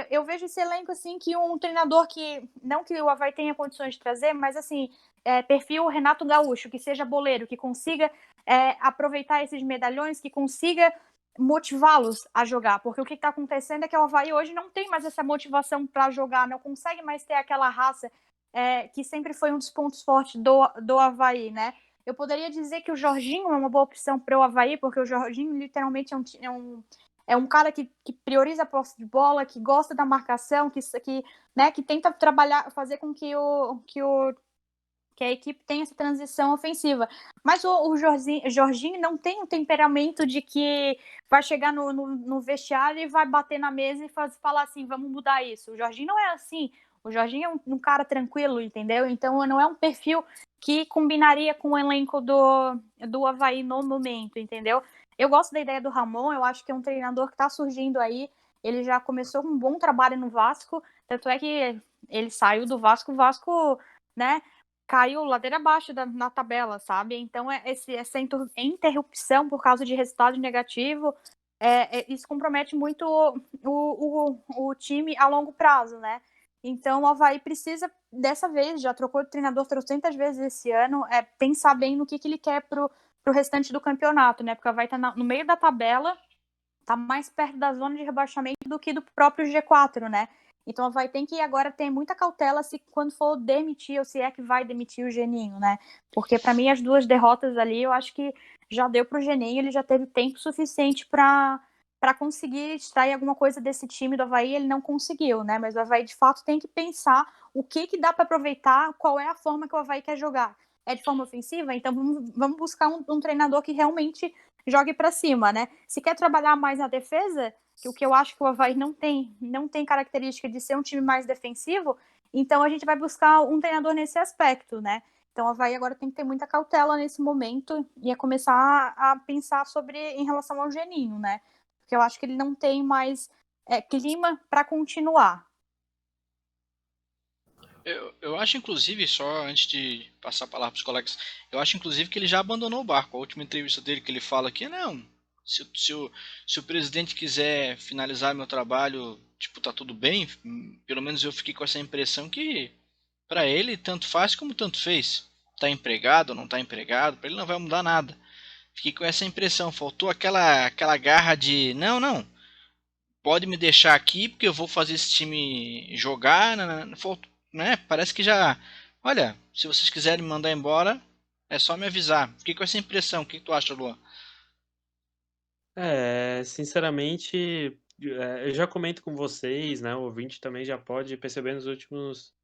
Eu vejo esse elenco, assim, que um treinador que, não que o Avaí tenha condições de trazer, mas, assim, perfil Renato Gaúcho, que seja boleiro, que consiga aproveitar esses medalhões, que consiga motivá-los a jogar, porque o que está acontecendo é que o Avaí hoje não tem mais essa motivação para jogar, não consegue mais ter aquela raça que sempre foi um dos pontos fortes do Avaí, né? Eu poderia dizer que o Jorginho é uma boa opção para o Avaí, porque o Jorginho literalmente é um cara que prioriza a posse de bola, que gosta da marcação, que tenta trabalhar, fazer com que a equipe tenha essa transição ofensiva. Mas o Jorginho não tem um temperamento de que vai chegar no vestiário e vai bater na mesa e falar assim, vamos mudar isso. O Jorginho não é assim. O Jorginho é um cara tranquilo, entendeu? Então não é um perfil que combinaria com o elenco do Avaí no momento, entendeu? Eu gosto da ideia do Ramon, eu acho que é um treinador que está surgindo aí. Ele já começou um bom trabalho no Vasco, tanto é que ele saiu do Vasco, o Vasco, né, caiu ladeira abaixo na tabela, sabe? Então, essa interrupção por causa de resultado negativo, isso compromete muito o time a longo prazo, né? Então, o Avaí precisa, dessa vez, já trocou de treinador 300 vezes esse ano, pensar bem no que ele quer pro restante do campeonato, né? Porque o Avaí tá no meio da tabela, tá mais perto da zona de rebaixamento do que do próprio G4, né? Então vai ter que agora ter muita cautela se quando for demitir ou se é que vai demitir o Geninho, né? Porque para mim as duas derrotas ali, eu acho que já deu pro Geninho, ele já teve tempo suficiente para conseguir extrair alguma coisa desse time do Avaí, ele não conseguiu, né? Mas o Avaí de fato tem que pensar o que dá para aproveitar, qual é a forma que o Avaí quer jogar. É de forma ofensiva? Então vamos buscar um treinador que realmente jogue para cima, né? Se quer trabalhar mais na defesa, que o que eu acho que o Avaí não tem característica de ser um time mais defensivo, então a gente vai buscar um treinador nesse aspecto, né? Então o Avaí agora tem que ter muita cautela nesse momento e começar a pensar em relação ao Geninho, né? Porque eu acho que ele não tem mais clima para continuar. Eu acho, inclusive, só antes de passar a palavra para os colegas, eu acho, inclusive, que ele já abandonou o barco. A última entrevista dele que ele fala aqui, não, se o presidente quiser finalizar meu trabalho, tipo, tá tudo bem, pelo menos eu fiquei com essa impressão que, para ele, tanto faz como tanto fez. Tá empregado ou não tá empregado, para ele não vai mudar nada. Fiquei com essa impressão, faltou aquela garra de, não, pode me deixar aqui porque eu vou fazer esse time jogar, né? Parece que já, olha, se vocês quiserem me mandar embora, é só me avisar. Fiquei com essa impressão. O que tu acha, Luan? Sinceramente, eu já comento com vocês, né? O ouvinte também já pode perceber nos últimos.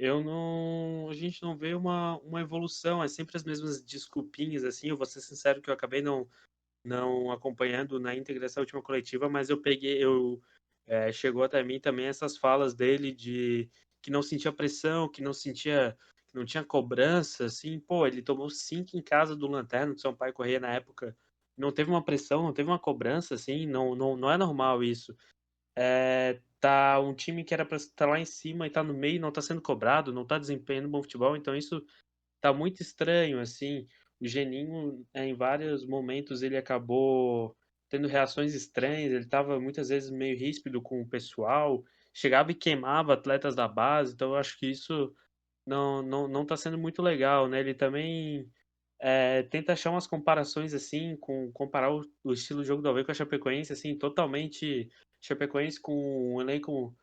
A gente não vê uma evolução, é sempre as mesmas desculpinhas, assim. Eu vou ser sincero que eu acabei não acompanhando na íntegra essa última coletiva, mas chegou até mim também essas falas dele de que não sentia pressão, que não tinha cobrança, assim, pô, ele tomou 5 em casa do Lanterna, do Sampaio Corrêa na época, não teve uma pressão, não teve uma cobrança, assim, não é normal isso. Tá um time que era para estar lá em cima e tá no meio, não tá sendo cobrado, não tá desempenhando bom futebol, então isso tá muito estranho, assim. O Geninho, em vários momentos, ele acabou tendo reações estranhas, ele estava muitas vezes meio ríspido com o pessoal, chegava e queimava atletas da base, então eu acho que isso não tá sendo muito legal, né? Ele também tenta achar umas comparações, assim, comparar o estilo de jogo do Avaí com a Chapecoense, assim, totalmente Chapecoense com um elenco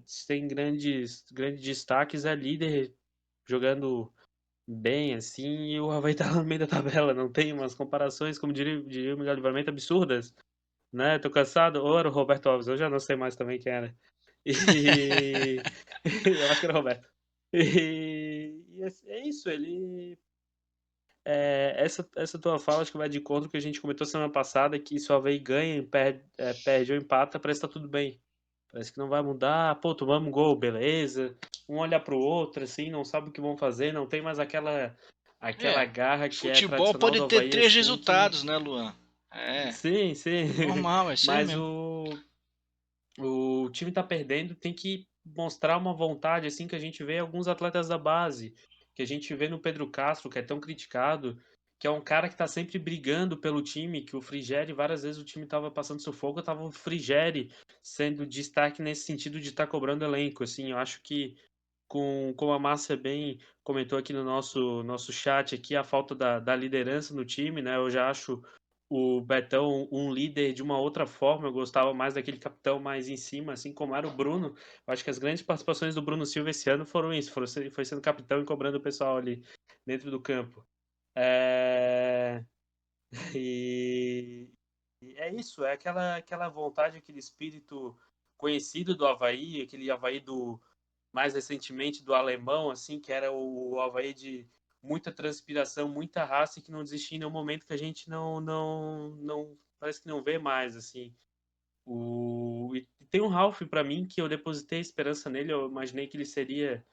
sem grandes destaques, é líder jogando bem, assim, e o Avaí tá lá no meio da tabela, não tem umas comparações, como diria o Miguel Livramento, absurdas, né? Tô cansado. Ou era o Roberto Alves, eu já não sei mais também quem era. E eu acho que era o Roberto. É isso, essa tua fala acho que vai de encontro que a gente comentou semana passada, que se o Avaí ganha, perde ou empata, parece que tá tudo bem. Parece que não vai mudar. Pô, tomamos um gol, beleza. Um olha pro outro, assim, não sabe o que vão fazer, não tem mais aquela garra que é Futebol tradicional pode do ter Avaí, 3 assim, que... resultados, né, Luan? É, Sim, sim. normal, é isso aí Mas mesmo. o time tá perdendo, tem que mostrar uma vontade, assim, que a gente vê em alguns atletas da base, que a gente vê no Pedro Castro, que é tão criticado, que é um cara que tá sempre brigando pelo time, que o Frigeri, várias vezes o time tava passando sufoco, tava o Frigeri sendo destaque nesse sentido de estar cobrando elenco, assim, eu acho que como a Márcia bem comentou aqui no nosso chat aqui, a falta da liderança no time, né? Eu já acho o Betão um líder de uma outra forma. Eu gostava mais daquele capitão mais em cima, assim como era o Bruno. Eu acho que as grandes participações do Bruno Silva esse ano foram isso, foi sendo capitão e cobrando o pessoal ali dentro do campo. É... E é isso, é aquela vontade, aquele espírito conhecido do Avaí, aquele Avaí do mais recentemente do alemão, assim, que era o Avaí de muita transpiração, muita raça e que não desistia em nenhum momento, que a gente não parece que não vê mais, assim. E tem um Ralf para mim que eu depositei esperança nele, eu imaginei que ele seria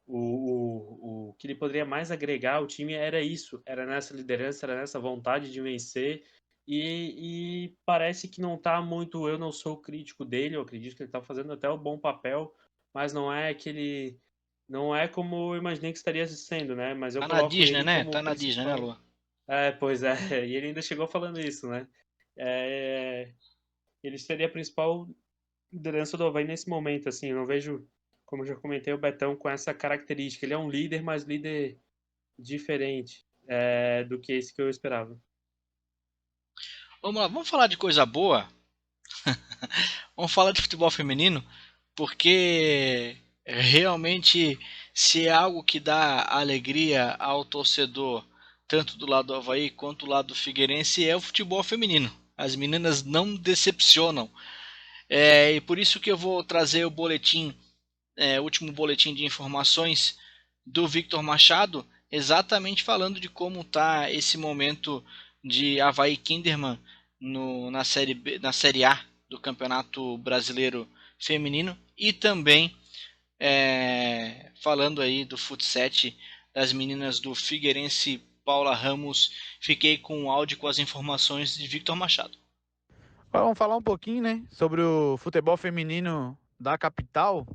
o que ele poderia mais agregar ao time, era isso, era nessa liderança, era nessa vontade de vencer. E parece que não tá muito. Eu não sou crítico dele, eu acredito que ele tá fazendo até um bom papel, mas não é aquele. Não é como eu imaginei que estaria sendo, né? Mas eu Tá na coloco Disney, ele né? como o Tá na Disney, né, principal. Luan? Pois é, e ele ainda chegou falando isso, né? É, ele seria a principal liderança do Avaí nesse momento, assim. Eu não vejo, como eu já comentei, o Betão com essa característica. Ele é um líder, mas líder diferente do que esse que eu esperava. Vamos lá, vamos falar de coisa boa. Vamos falar de futebol feminino, porque realmente, se é algo que dá alegria ao torcedor, tanto do lado do Avaí quanto do lado do Figueirense, é o futebol feminino. As meninas não decepcionam. E por isso que eu vou trazer o boletim, o último boletim de informações do Victor Machado, exatamente falando de como está esse momento de Avaí Kinderman na série B, na série A do Campeonato Brasileiro Feminino, e também falando aí do futsal das meninas do Figueirense Paula Ramos. Fiquei com o áudio com as informações de Victor Machado. Vamos falar um pouquinho, né, sobre o futebol feminino da capital.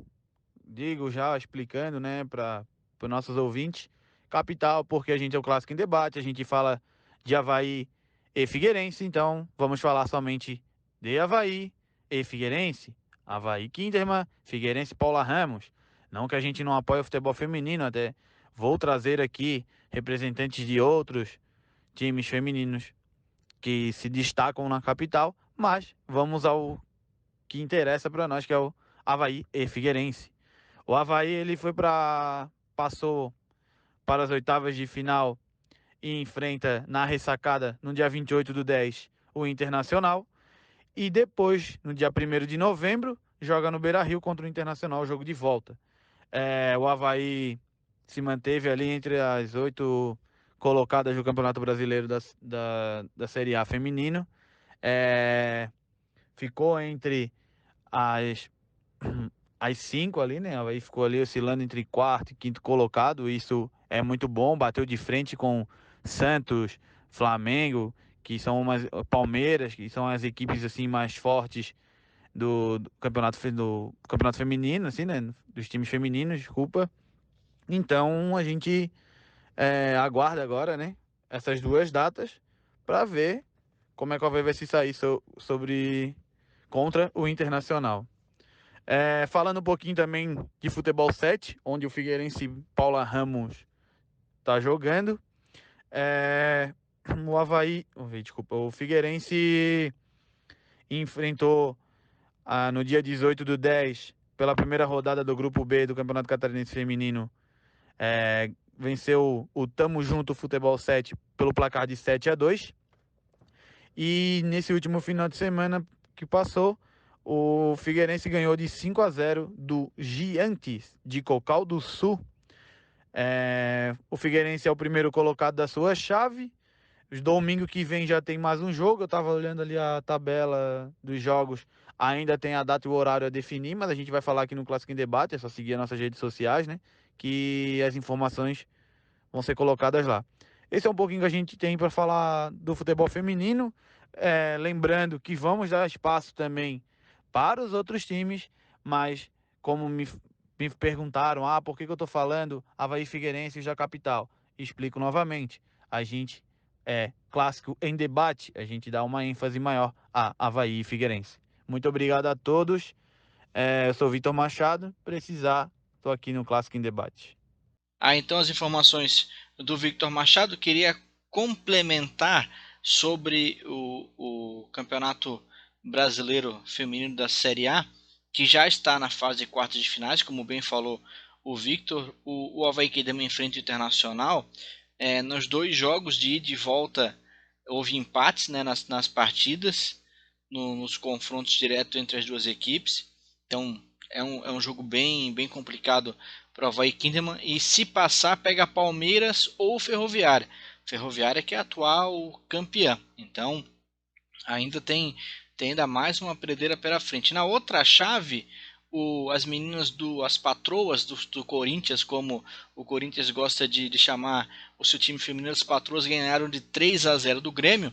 Digo já explicando, né, para os nossos ouvintes. Capital, porque a gente é o Clássico em Debate, a gente fala de Avaí e Figueirense, então vamos falar somente de Avaí e Figueirense. Avaí Kinderman, Figueirense Paula Ramos. Não que a gente não apoie o futebol feminino, até vou trazer aqui representantes de outros times femininos que se destacam na capital, mas vamos ao que interessa para nós, que é o Avaí e Figueirense. O Avaí ele passou para as oitavas de final e enfrenta na ressacada no dia 28/10 o Internacional. E depois, no dia 1º de novembro, joga no Beira-Rio contra o Internacional, o jogo de volta. O Avaí se manteve ali entre as 8 colocadas do Campeonato Brasileiro da Série A feminino. Ficou entre as as 5 ali, né? Aí ficou ali oscilando entre quarto e quinto colocado. Isso é muito bom. Bateu de frente com Santos, Flamengo, que são umas Palmeiras, que são as equipes assim mais fortes do campeonato feminino, assim, né? Dos times femininos, desculpa. Então a gente aguarda agora, né? Essas duas datas para ver como é que o Avaí vai se sair sobre contra o Internacional. Falando um pouquinho também de futebol 7, onde o Figueirense Paula Ramos está jogando. O Avaí, desculpa, o Figueirense enfrentou no dia 18/10, pela primeira rodada do Grupo B do Campeonato Catarinense Feminino, venceu o Tamo Junto Futebol 7 pelo placar de 7-2. E nesse último final de semana que passou, o Figueirense ganhou de 5-0 do Giantes de Cocal do Sul. O Figueirense é o primeiro colocado da sua chave. Domingo que vem já tem mais um jogo. Eu estava olhando ali a tabela dos jogos. Ainda tem a data e o horário a definir, mas a gente vai falar aqui no Clássico em Debate. É só seguir as nossas redes sociais, né? Que as informações vão ser colocadas lá. Esse é um pouquinho que a gente tem para falar do futebol feminino. Lembrando que vamos dar espaço também para os outros times, mas como me perguntaram, por que eu estou falando Avaí Figueirense e da Capital? Explico novamente. A gente clássico em debate, a gente dá uma ênfase maior a Avaí e Figueirense. Muito obrigado a todos. Eu sou Vitor Machado. Precisar, estou aqui no Clássico em Debate. Então as informações do Victor Machado. Queria complementar sobre o Campeonato Brasileiro Feminino da Série A, que já está na fase de quartas de finais, como bem falou o Victor. O Avaí Kinderman enfrenta o Internacional. Nos 2 jogos de ida e volta houve empates, né, nas partidas, nos confrontos diretos entre as duas equipes. Então é um jogo bem complicado para o Avaí Kinderman. E se passar, pega Palmeiras ou Ferroviária. Ferroviária que é a atual campeã. Então ainda tem ainda mais uma pedreira pela frente. Na outra chave, as meninas as patroas do Corinthians, como o Corinthians gosta de chamar o seu time feminino, as patroas ganharam de 3-0 do Grêmio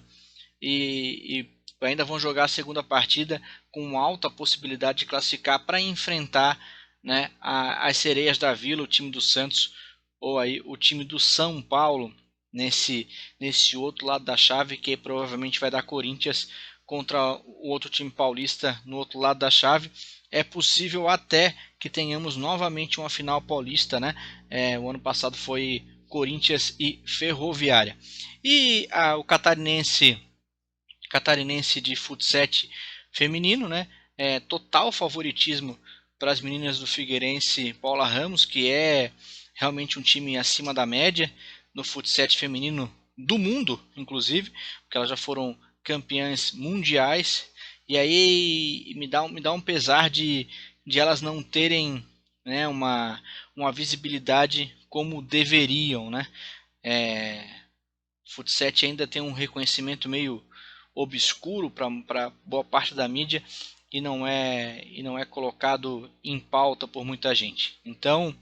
e ainda vão jogar a segunda partida com alta possibilidade de classificar para enfrentar, né, as Sereias da Vila, o time do Santos, ou aí o time do São Paulo, nesse outro lado da chave, que provavelmente vai dar Corinthians contra o outro time paulista no outro lado da chave. É possível até que tenhamos novamente uma final paulista, né? O ano passado foi Corinthians e Ferroviária. E o catarinense de futsal feminino, né? Total favoritismo para as meninas do Figueirense Paula Ramos, que é realmente um time acima da média no futsal feminino do mundo, inclusive, porque elas já foram campeãs mundiais. E aí me dá um pesar de elas não terem, né, uma visibilidade como deveriam, né? Futsal ainda tem um reconhecimento meio obscuro para boa parte da mídia e não é colocado em pauta por muita gente. Então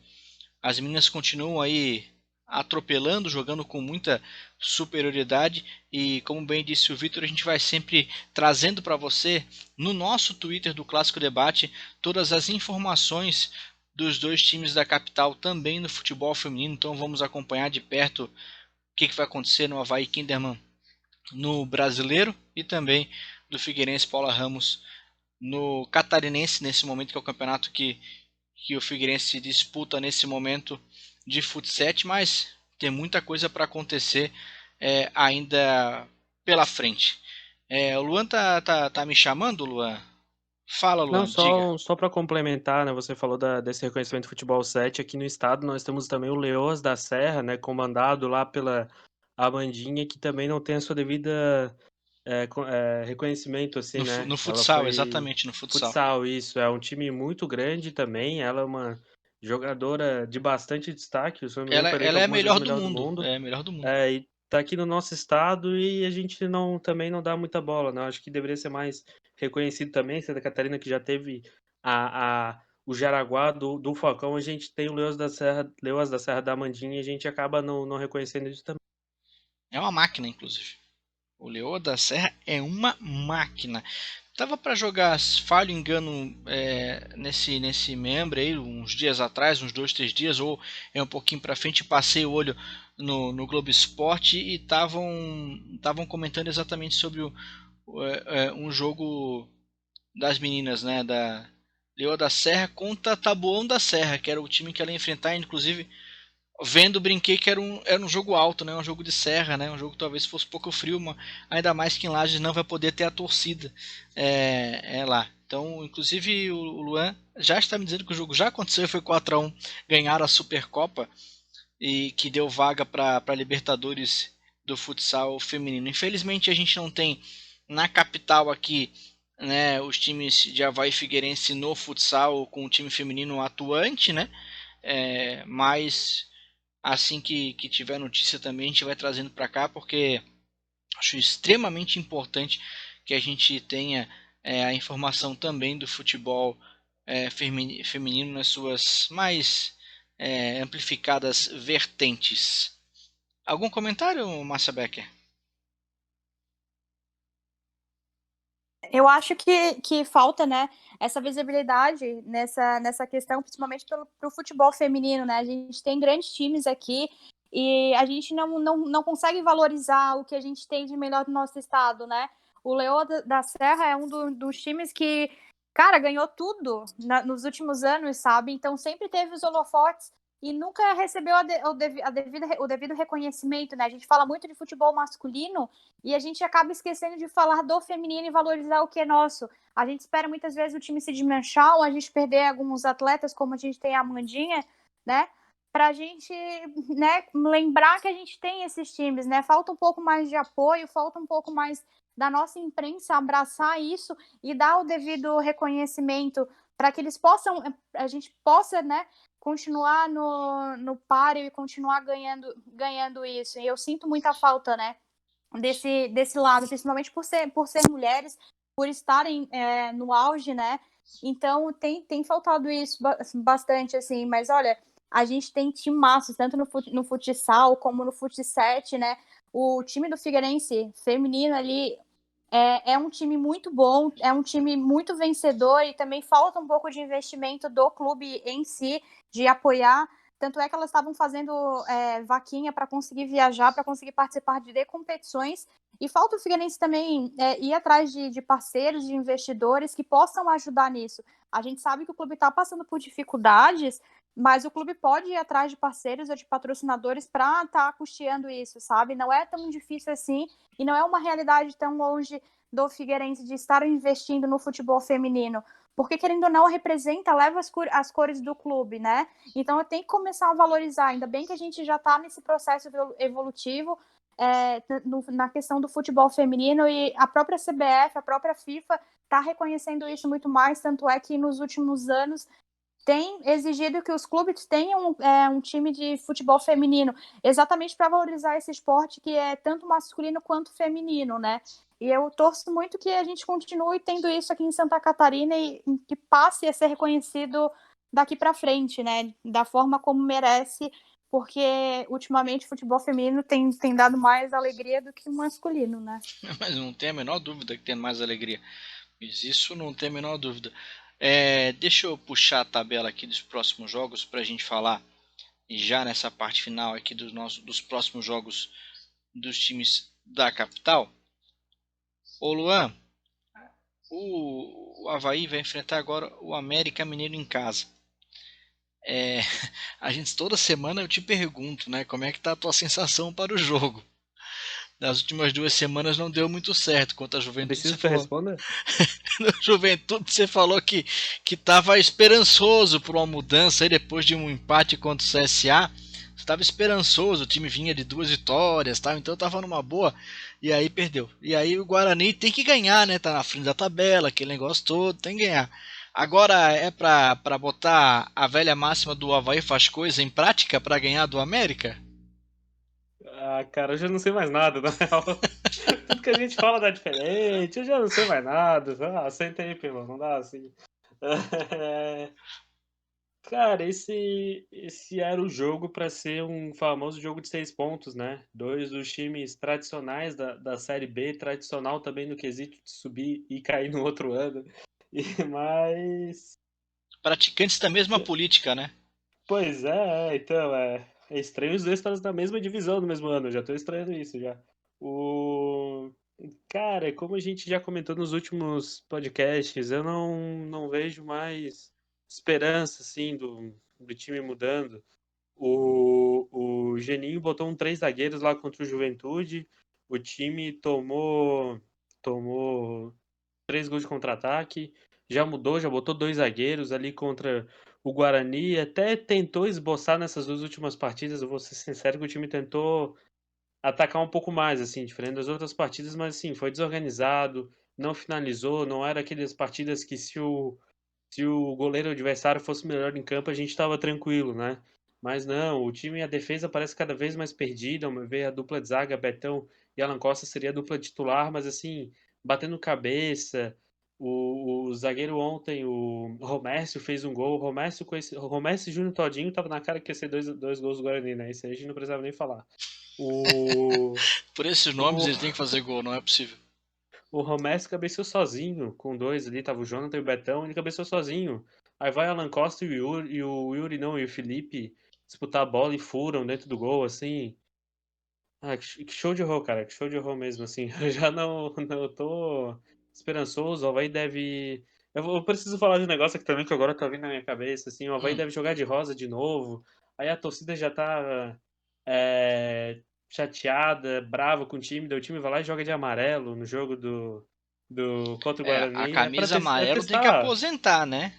as meninas continuam aí atropelando, jogando com muita superioridade e, como bem disse o Vitor, a gente vai sempre trazendo para você no nosso Twitter do Clássico Debate todas as informações dos 2 times da capital também no futebol feminino. Então vamos acompanhar de perto o que vai acontecer no Avaí Kinderman no Brasileiro e também do Figueirense Paula Ramos no Catarinense, nesse momento, que é o campeonato que o Figueirense disputa nesse momento de futsal, mas tem muita coisa para acontecer ainda pela frente. O Luan tá me chamando, Luan? Fala, Não, Luan, diga. só para complementar, né? Você falou desse reconhecimento de futebol 7 aqui no estado. Nós temos também o Leoas da Serra, né? Comandado lá pela Amandinha, que também não tem a sua devida reconhecimento, assim, né? No Ela futsal, foi exatamente, no futsal. futsal, isso. É um time muito grande também. Ela é uma jogadora de bastante destaque. Se eu não me engano, foi eleita Ela é a algumas vezes melhor o do melhor do mundo. mundo. É a melhor do mundo. E tá aqui no nosso estado e a gente também não dá muita bola, né? Acho que deveria ser mais reconhecido também. Santa Catarina, que já teve o Jaraguá do Falcão, a gente tem o Leoas da Serra da Amandinha e a gente acaba não reconhecendo isso também. É uma máquina, inclusive. O Leoa da Serra é uma máquina. Tava para jogar, falho engano, nesse membro aí, uns dias atrás, uns 2, 3 dias, ou um pouquinho para frente, passei o olho no Globo Esporte e estavam comentando exatamente sobre um jogo das meninas, né, da Leoa da Serra contra Taboão da Serra, que era o time que ela ia enfrentar, inclusive vendo, brinquei que era um jogo alto, né? Um jogo de serra, né? Um jogo que talvez fosse um pouco frio, ainda mais que em Lages não vai poder ter a torcida lá. Então, inclusive, o Luan já está me dizendo que o jogo já aconteceu e foi 4-1, ganharam a Supercopa e que deu vaga para Libertadores do futsal feminino. Infelizmente, a gente não tem na capital aqui, né, os times de Avaí e Figueirense no futsal com o time feminino atuante, né? Mas assim que tiver notícia também a gente vai trazendo para cá, porque acho extremamente importante que a gente tenha a informação também do futebol feminino nas suas mais amplificadas vertentes. Algum comentário, Márcia Becker? Eu acho que falta, né, essa visibilidade nessa questão, principalmente pro futebol feminino, né? A gente tem grandes times aqui e a gente não consegue valorizar o que a gente tem de melhor do nosso estado, né? O Leoa da Serra é um dos times que, cara, ganhou tudo nos últimos anos, sabe? Então sempre teve os holofotes e nunca recebeu o devido reconhecimento, né? A gente fala muito de futebol masculino e a gente acaba esquecendo de falar do feminino e valorizar o que é nosso. A gente espera muitas vezes o time se desmanchar ou a gente perder alguns atletas, como a gente tem a Amandinha, né? Pra gente, né, lembrar que a gente tem esses times, né? Falta um pouco mais de apoio, falta um pouco mais da nossa imprensa abraçar isso e dar o devido reconhecimento para que eles possam, a gente possa, né, continuar no páreo e continuar ganhando isso. E eu sinto muita falta, né, desse lado, principalmente por ser mulheres, por estarem no auge, né? Então tem faltado isso bastante, assim, mas olha, a gente tem timaços, tanto no futsal como no futsal, né? O time do Figueirense feminino ali é um time muito bom, é um time muito vencedor e também falta um pouco de investimento do clube em si, de apoiar. Tanto é que elas estavam fazendo vaquinha para conseguir viajar, para conseguir participar de competições. E falta o Figueirense também ir atrás de parceiros, de investidores que possam ajudar nisso. A gente sabe que o clube está passando por dificuldades, mas o clube pode ir atrás de parceiros ou de patrocinadores para estar custeando isso, sabe? Não é tão difícil assim e não é uma realidade tão longe do Figueirense de estar investindo no futebol feminino. Porque, querendo ou não, representa, leva as cores do clube, né? Então, eu tenho que começar a valorizar. Ainda bem que a gente já está nesse processo evolutivo na questão do futebol feminino e a própria CBF, a própria FIFA está reconhecendo isso muito mais. Tanto é que nos últimos anos tem exigido que os clubes tenham um time de futebol feminino, exatamente para valorizar esse esporte que é tanto masculino quanto feminino, né? E eu torço muito que a gente continue tendo isso aqui em Santa Catarina e que passe a ser reconhecido daqui para frente, né? Da forma como merece, porque ultimamente o futebol feminino tem dado mais alegria do que o masculino, né? Mas não tem a menor dúvida que tem mais alegria. Mas isso não tem a menor dúvida. Deixa eu puxar a tabela aqui dos próximos jogos para a gente falar já nessa parte final aqui dos próximos jogos dos times da capital. Ô Luan, o Avaí vai enfrentar agora o América Mineiro em casa. A gente toda semana eu te pergunto, né, como é que tá a tua sensação para o jogo. Nas últimas 2 semanas não deu muito certo contra a Juventude. Preciso que você responda? Na Juventude você falou que estava esperançoso por uma mudança aí depois de um empate contra o CSA. Você estava esperançoso, o time vinha de 2 vitórias, tá? Então estava numa boa e aí perdeu. E aí o Guarani tem que ganhar, né? Tá na frente da tabela, aquele negócio todo, tem que ganhar. Agora é pra botar a velha máxima do Avaí faz coisa em prática para ganhar do América? Ah, cara, eu já não sei mais nada, na real. Tudo que a gente fala dá diferente, eu já não sei mais nada. Ah, senta aí, Pelô, não dá assim. É, cara, esse era o jogo para ser um famoso jogo de 6 pontos, né? Dois dos times tradicionais da Série B, tradicional também no quesito de subir e cair no outro ano. Mas, Praticantes da mesma política, né? pois então, é estranho os dois estarem na mesma divisão no mesmo ano, eu já tô estranhando isso já. O... Cara, como a gente já comentou nos últimos podcasts, eu não vejo mais esperança, assim, do time mudando. O Geninho botou 3 zagueiros lá contra o Juventude, o time tomou 3 gols de contra-ataque, já mudou, já botou 2 zagueiros ali contra o Guarani, até tentou esboçar nessas 2 últimas partidas, eu vou ser sincero que o time tentou atacar um pouco mais, assim, diferente das outras partidas, mas assim, foi desorganizado, não finalizou, não era aquelas partidas que se o goleiro adversário fosse melhor em campo, a gente estava tranquilo, né? Mas não, o time e a defesa parece cada vez mais perdida, ao meu ver, a dupla de zaga, Betão e Alan Costa seria a dupla titular, mas assim, batendo cabeça, o zagueiro ontem, o Romércio fez um gol, o Romércio e Júnior Todinho tava na cara que ia ser dois gols do Guarani, né? Isso aí a gente não precisava nem falar. O, Por esses nomes o, ele tem que fazer gol, não é possível. o Romero cabeceou sozinho, com 2 ali, tava o Jonathan e o Betão, ele cabeceou sozinho. Aí vai Alan Costa e o Yuri não, e o Felipe disputar a bola e furam dentro do gol, assim. Ah, que show de horror, cara, que show de horror mesmo, assim. Eu já não tô esperançoso, o Avaí deve... Eu preciso falar de um negócio aqui também que agora tá vindo na minha cabeça, assim, o Avaí Hum. deve jogar de rosa de novo, aí a torcida já tá é, chateada, brava com o time vai lá e joga de amarelo no jogo contra o A Guarani, camisa amarelo tem que testar, aposentar, né?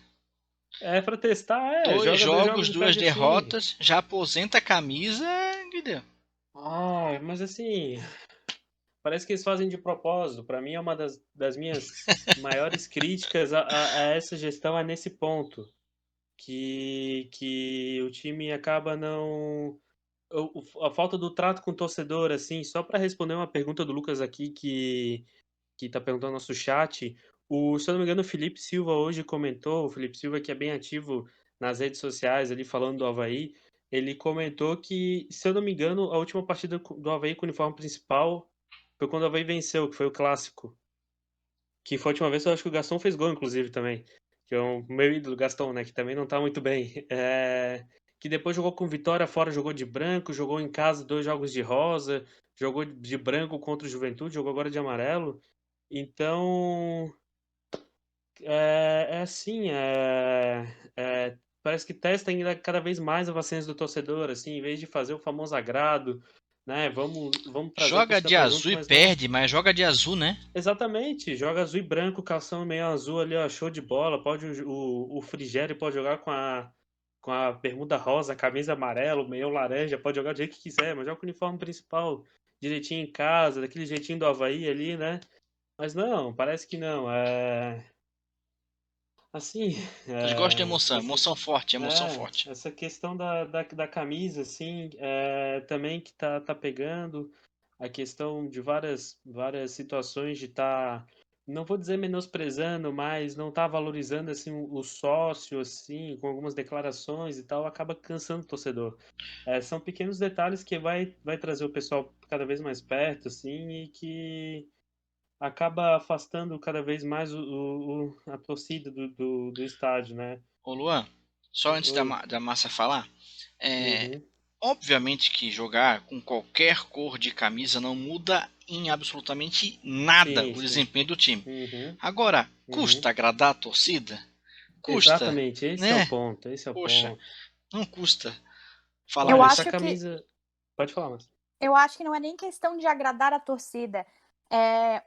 joga 2 Jogos, jogos e 2 perde assim. derrotas, já aposenta a camisa, Guilherme. Ai, mas assim, parece que eles fazem de propósito. Para mim, é uma das minhas maiores críticas a essa gestão é nesse ponto, que o time acaba não. A falta do trato com o torcedor, assim, só para responder uma pergunta do Lucas aqui, que tá perguntando no nosso chat, se eu não me engano, o Felipe Silva hoje comentou, o Felipe Silva que é bem ativo nas redes sociais, ali falando do Avaí, ele comentou que, se eu não me engano, a última partida do Avaí com o uniforme principal foi quando o Avaí venceu, que foi o clássico. Que foi a última vez, eu acho que o Gastão fez gol, inclusive, também. Que é o meu ídolo, Gastão, né? Que também não tá muito bem. Que depois jogou com Vitória fora, jogou de branco, jogou em casa 2 jogos de rosa, jogou de branco contra o Juventude, jogou agora de amarelo. Então, é assim, parece que testa ainda cada vez mais a paciência do torcedor, assim, em vez de fazer o famoso agrado, né? Vamos trazer a Joga torcida de pra junto, azul e mas não. perde, mas joga de azul, né? Exatamente, joga azul e branco, calção meio azul ali, ó, show de bola. Pode o Frigério pode jogar com a bermuda rosa, a camisa amarela, o meio laranja, pode jogar do jeito que quiser, mas joga com o uniforme principal direitinho em casa, daquele jeitinho do Avaí ali, né? Mas não, parece que não. Assim, Eles gostam de emoção, essa, emoção forte, emoção forte. essa questão da camisa, assim, também que tá pegando a questão de várias situações de estar, não vou dizer menosprezando, mas não tá valorizando, assim, o sócio, assim, com algumas declarações e tal, acaba cansando o torcedor. São pequenos detalhes que vai trazer o pessoal cada vez mais perto, assim, e que acaba afastando cada vez mais a torcida do estádio, né? Ô Luan, só antes da, Oi. da Massa falar, é, Uhum. obviamente que jogar com qualquer cor de camisa não muda em absolutamente nada Sim, o sim. desempenho do time. Uhum. Agora, Uhum. custa agradar a torcida? Custa, Exatamente, esse é o né? ponto, esse é o Poxa, ponto. não custa falar Eu Olha, isso. essa acho que camisa. Pode falar, mas. Eu acho que não é nem questão de agradar a torcida.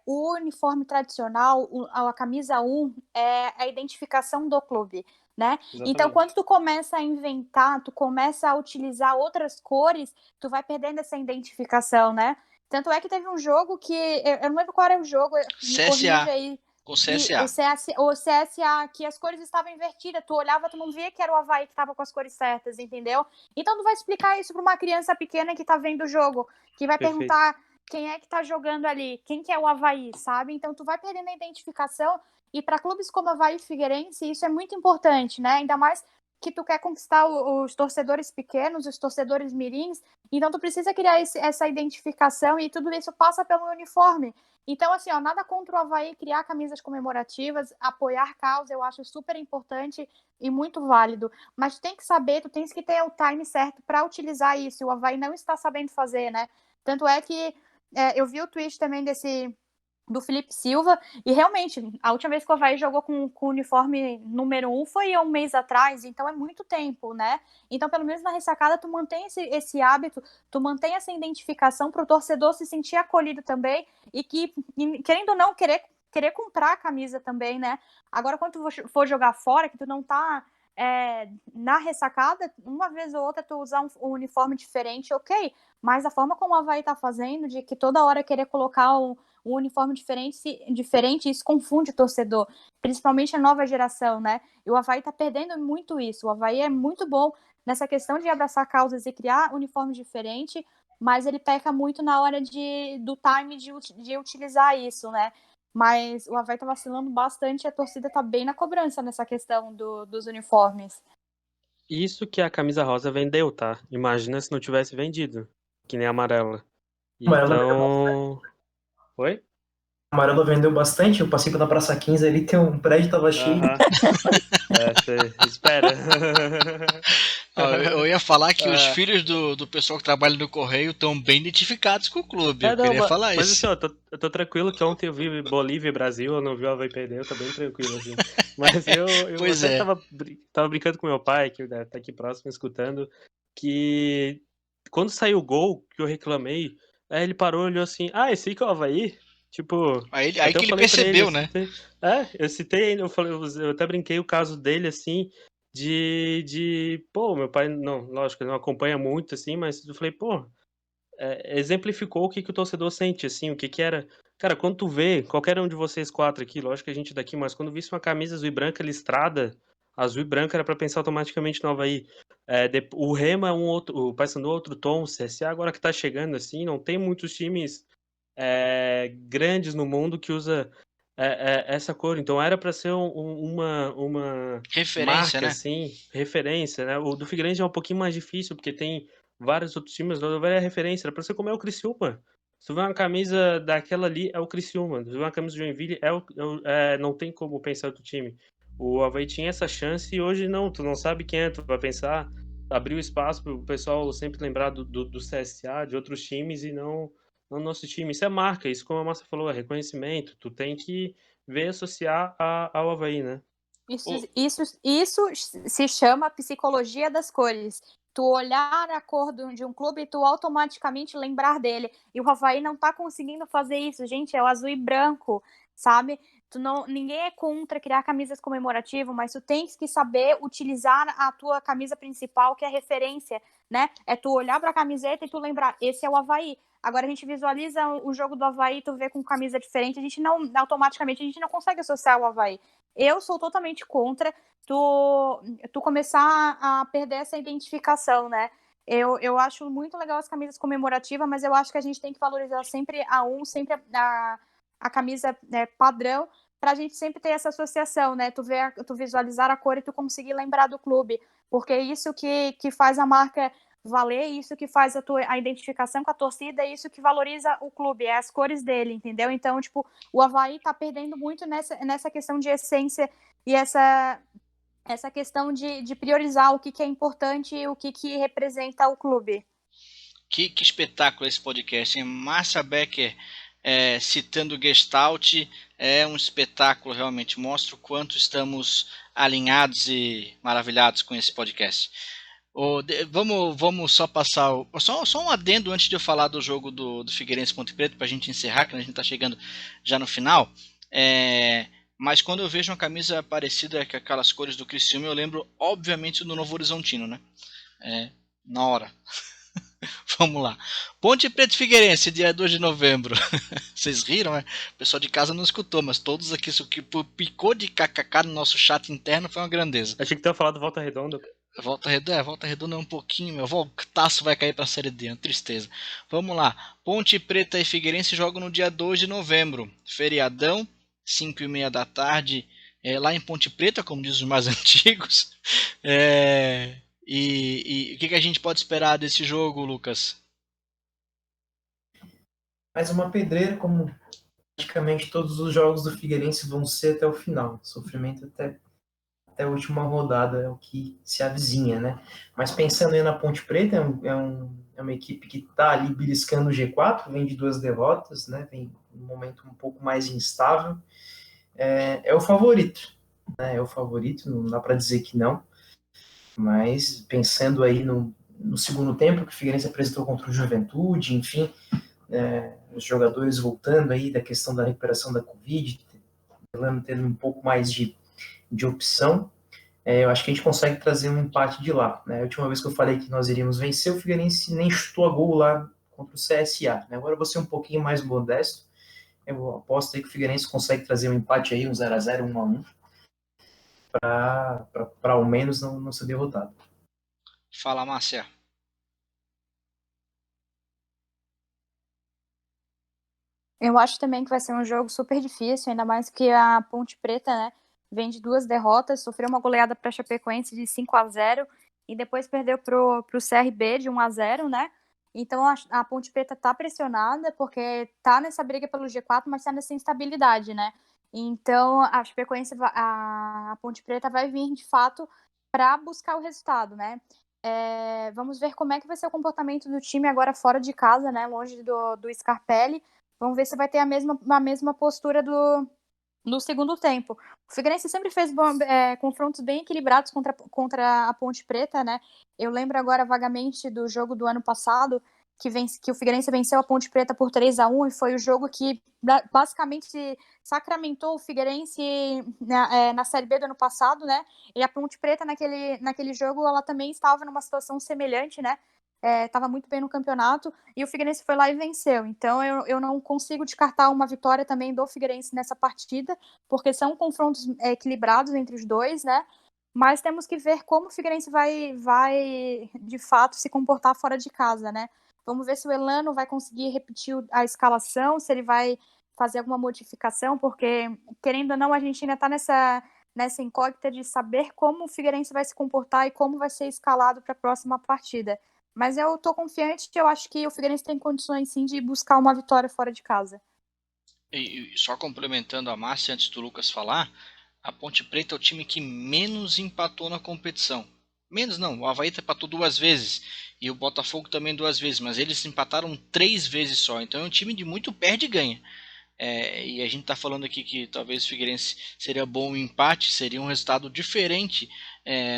O uniforme tradicional, a camisa 1, é a identificação do clube, né? Então, Exatamente. quando tu começa a inventar, tu começa a utilizar outras cores, tu vai perdendo essa identificação, né? Tanto é que teve um jogo que, eu não lembro qual era o jogo, me corrige CSA, aí, com que CSA. o CSA, que as cores estavam invertidas, tu olhava, tu não via que era o Avaí que estava com as cores certas, entendeu? Então tu vai explicar isso para uma criança pequena que tá vendo o jogo, que vai Perfeito. perguntar quem é que tá jogando ali, quem que é o Avaí, sabe? Então tu vai perdendo a identificação, e para clubes como Avaí e Figueirense isso é muito importante, né? Ainda mais que tu quer conquistar os torcedores pequenos, os torcedores mirins, então tu precisa criar essa identificação, e tudo isso passa pelo uniforme. Então, assim, ó, nada contra o Avaí criar camisas comemorativas, apoiar causa, eu acho super importante e muito válido. Mas tu tem que saber, tu tens que ter o time certo para utilizar isso. E o Avaí não está sabendo fazer, né? Tanto é que eu vi o tweet também do Felipe Silva, e realmente, a última vez que o Avaí jogou com o uniforme número 1 foi há um mês atrás, então é muito tempo, né? Então, pelo menos na ressacada, tu mantém esse hábito, tu mantém essa identificação para o torcedor se sentir acolhido também, e que, querendo ou não, querer comprar a camisa também, né? Agora, quando tu for jogar fora, que tu não tá na ressacada, uma vez ou outra tu usar um uniforme diferente, ok, mas a forma como o Avaí tá fazendo, de que toda hora querer colocar um uniforme diferente, isso confunde o torcedor, principalmente a nova geração, né? E o Avaí tá perdendo muito isso. O Avaí é muito bom nessa questão de abraçar causas e criar uniforme diferente, mas ele peca muito na hora do time de utilizar isso, né? Mas o Avaí tá vacilando bastante, e a torcida tá bem na cobrança nessa questão dos uniformes. Isso que a camisa rosa vendeu, tá? Imagina se não tivesse vendido. que nem a amarela. Amarela Então. Oi? A Amarela vendeu bastante, eu passei pela Praça 15 ali, tem um prédio tava cheio. Aham. Você espera. Eu ia falar que os É. filhos do pessoal que trabalha no Correio estão bem identificados com o clube. Eu Não, queria falar mas assim, isso. ó, eu tô tranquilo que ontem eu vi Bolívia e Brasil, eu não vi o Avaí perder, eu tô bem tranquilo, assim. Mas eu Pois até é. tava brincando com meu pai, que tá aqui próximo, escutando, que quando saiu o gol, que eu reclamei, aí ele parou e olhou assim, esse aí que é o Avaí? Tipo, Aí até que eu ele falei pra ele, percebeu, né? eu citei ainda, eu até brinquei o caso dele, assim, pô, meu pai, não, lógico, ele não acompanha muito, assim, mas eu falei, pô, exemplificou o que o torcedor sente, assim, o que era. Cara, quando tu vê, qualquer um de vocês quatro aqui, lógico que a gente daqui, mas quando visse uma camisa azul e branca listrada, azul e branca era pra pensar automaticamente no Avaí. O Remo é um outro, o Paysandu é outro tom, o CSA agora que tá chegando, assim, não tem muitos times grandes no mundo que usa essa cor, então era pra ser uma Referência, marca, né? assim, referência, né? O do Figueirense é um pouquinho mais difícil, porque tem vários outros times, mas o Avaí é referência, era pra ser como é o Criciúma. Se tu vê uma camisa daquela ali, é o Criciúma. Se tu vê uma camisa do Joinville, não tem como pensar outro time. O Avaí tinha essa chance e hoje não, tu não sabe quem é, tu vai pensar, abrir o espaço pro pessoal sempre lembrar do CSA, de outros times e não no nosso time. Isso é marca, isso como a Márcia falou, é reconhecimento. Tu tem que ver associar ao Avaí, né? Isso se chama psicologia das cores. Tu olhar a cor de um clube e tu automaticamente lembrar dele. E o Avaí não tá conseguindo fazer isso, gente. É o azul e branco, sabe? Ninguém é contra criar camisas comemorativas, mas tu tens que saber utilizar a tua camisa principal, que é referência, né? É tu olhar pra camiseta e tu lembrar, esse é o Avaí. Agora a gente visualiza o jogo do Avaí, tu vê com camisa diferente, automaticamente a gente não consegue associar o Avaí. Eu sou totalmente contra tu começar a perder essa identificação, né? Eu acho muito legal as camisas comemorativas, mas eu acho que a gente tem que valorizar sempre sempre a camisa padrão, para a gente sempre ter essa associação, né? Tu visualizar a cor e tu conseguir lembrar do clube, porque é isso que faz a marca valer, isso que faz a identificação com a torcida, é isso que valoriza o clube, é as cores dele, entendeu? Então, tipo, o Avaí tá perdendo muito nessa questão de essência e essa questão de priorizar o que é importante e o que representa o clube. Que espetáculo esse podcast, hein? Márcia Becker citando Gestalt é um espetáculo, realmente. Mostra o quanto estamos alinhados e maravilhados com esse podcast. Vamos só passar. Só um adendo antes de eu falar do jogo do Figueirense Ponte Preta, para a gente encerrar, que a gente está chegando já no final. Mas quando eu vejo uma camisa parecida com aquelas cores do Criciúma, eu lembro, obviamente, do Novo Horizontino, né? Na hora. Vamos lá. Ponte Preta e Figueirense, dia 2 de novembro. Vocês riram, né? O pessoal de casa não escutou, mas todos aqui, isso que picou de kkk no nosso chat interno foi uma grandeza. Achei que tu ia falar do Volta Redonda. Volta Redonda é um pouquinho, meu. O Taço vai cair pra Série D, uma tristeza. Vamos lá. Ponte Preta e Figueirense jogam no dia 2 de novembro. Feriadão, 5h30 da tarde, lá em Ponte Preta, como diz os mais antigos. E o que a gente pode esperar desse jogo, Lucas? Mais uma pedreira, como praticamente todos os jogos do Figueirense vão ser até o final. Sofrimento até a última rodada é o que se avizinha, né? Mas pensando aí na Ponte Preta, é uma equipe que está ali beliscando o G4, vem de 2 derrotas, né? Vem um momento um pouco mais instável. É o favorito, né? É o favorito, não dá para dizer que não. Mas pensando aí no segundo tempo que o Figueirense apresentou contra o Juventude, enfim, os jogadores voltando aí da questão da recuperação da Covid, tendo um pouco mais de opção, eu acho que a gente consegue trazer um empate de lá. Né? A última vez que eu falei que nós iríamos vencer, o Figueirense nem chutou a gol lá contra o CSA. Né? Agora eu vou ser um pouquinho mais modesto. Eu aposto aí que o Figueirense consegue trazer um empate aí, um 0x0, 1x1, para ao menos não ser derrotado. Fala, Márcia. Eu acho também que vai ser um jogo super difícil, ainda mais que a Ponte Preta, né, vem de 2 derrotas, sofreu uma goleada para a Chapecoense de 5-0 e depois perdeu pro CRB de 1-0, né? Então a Ponte Preta está pressionada porque está nessa briga pelo G4, mas está nessa instabilidade, né? Então a Chapecoense, a Ponte Preta vai vir de fato para buscar o resultado, né? Vamos ver como é que vai ser o comportamento do time agora fora de casa, né? Longe do Scarpelli. Vamos ver se vai ter a mesma postura no segundo tempo. O Figueirense sempre fez confrontos bem equilibrados contra a Ponte Preta, né? Eu lembro agora vagamente do jogo do ano passado, que o Figueirense venceu a Ponte Preta por 3-1, e foi o jogo que basicamente sacramentou o Figueirense na Série B do ano passado, né? E a Ponte Preta naquele jogo, ela também estava numa situação semelhante, né? Estava muito bem no campeonato, e o Figueirense foi lá e venceu. Então eu não consigo descartar uma vitória também do Figueirense nessa partida, porque são confrontos equilibrados entre os dois, né? Mas temos que ver como o Figueirense vai de fato se comportar fora de casa, né? Vamos ver se o Elano vai conseguir repetir a escalação, se ele vai fazer alguma modificação, porque, querendo ou não, a gente ainda está nessa incógnita de saber como o Figueirense vai se comportar e como vai ser escalado para a próxima partida. Mas eu tô confiante que eu acho que o Figueirense tem condições, sim, de buscar uma vitória fora de casa. E só complementando a Márcia antes do Lucas falar, a Ponte Preta é o time que menos empatou na competição. Menos não, o Avaí empatou 2 vezes e o Botafogo também 2 vezes, mas eles empataram 3 vezes só. Então é um time de muito perde e ganha. E a gente está falando aqui que talvez o Figueirense seria bom o empate, seria um resultado diferente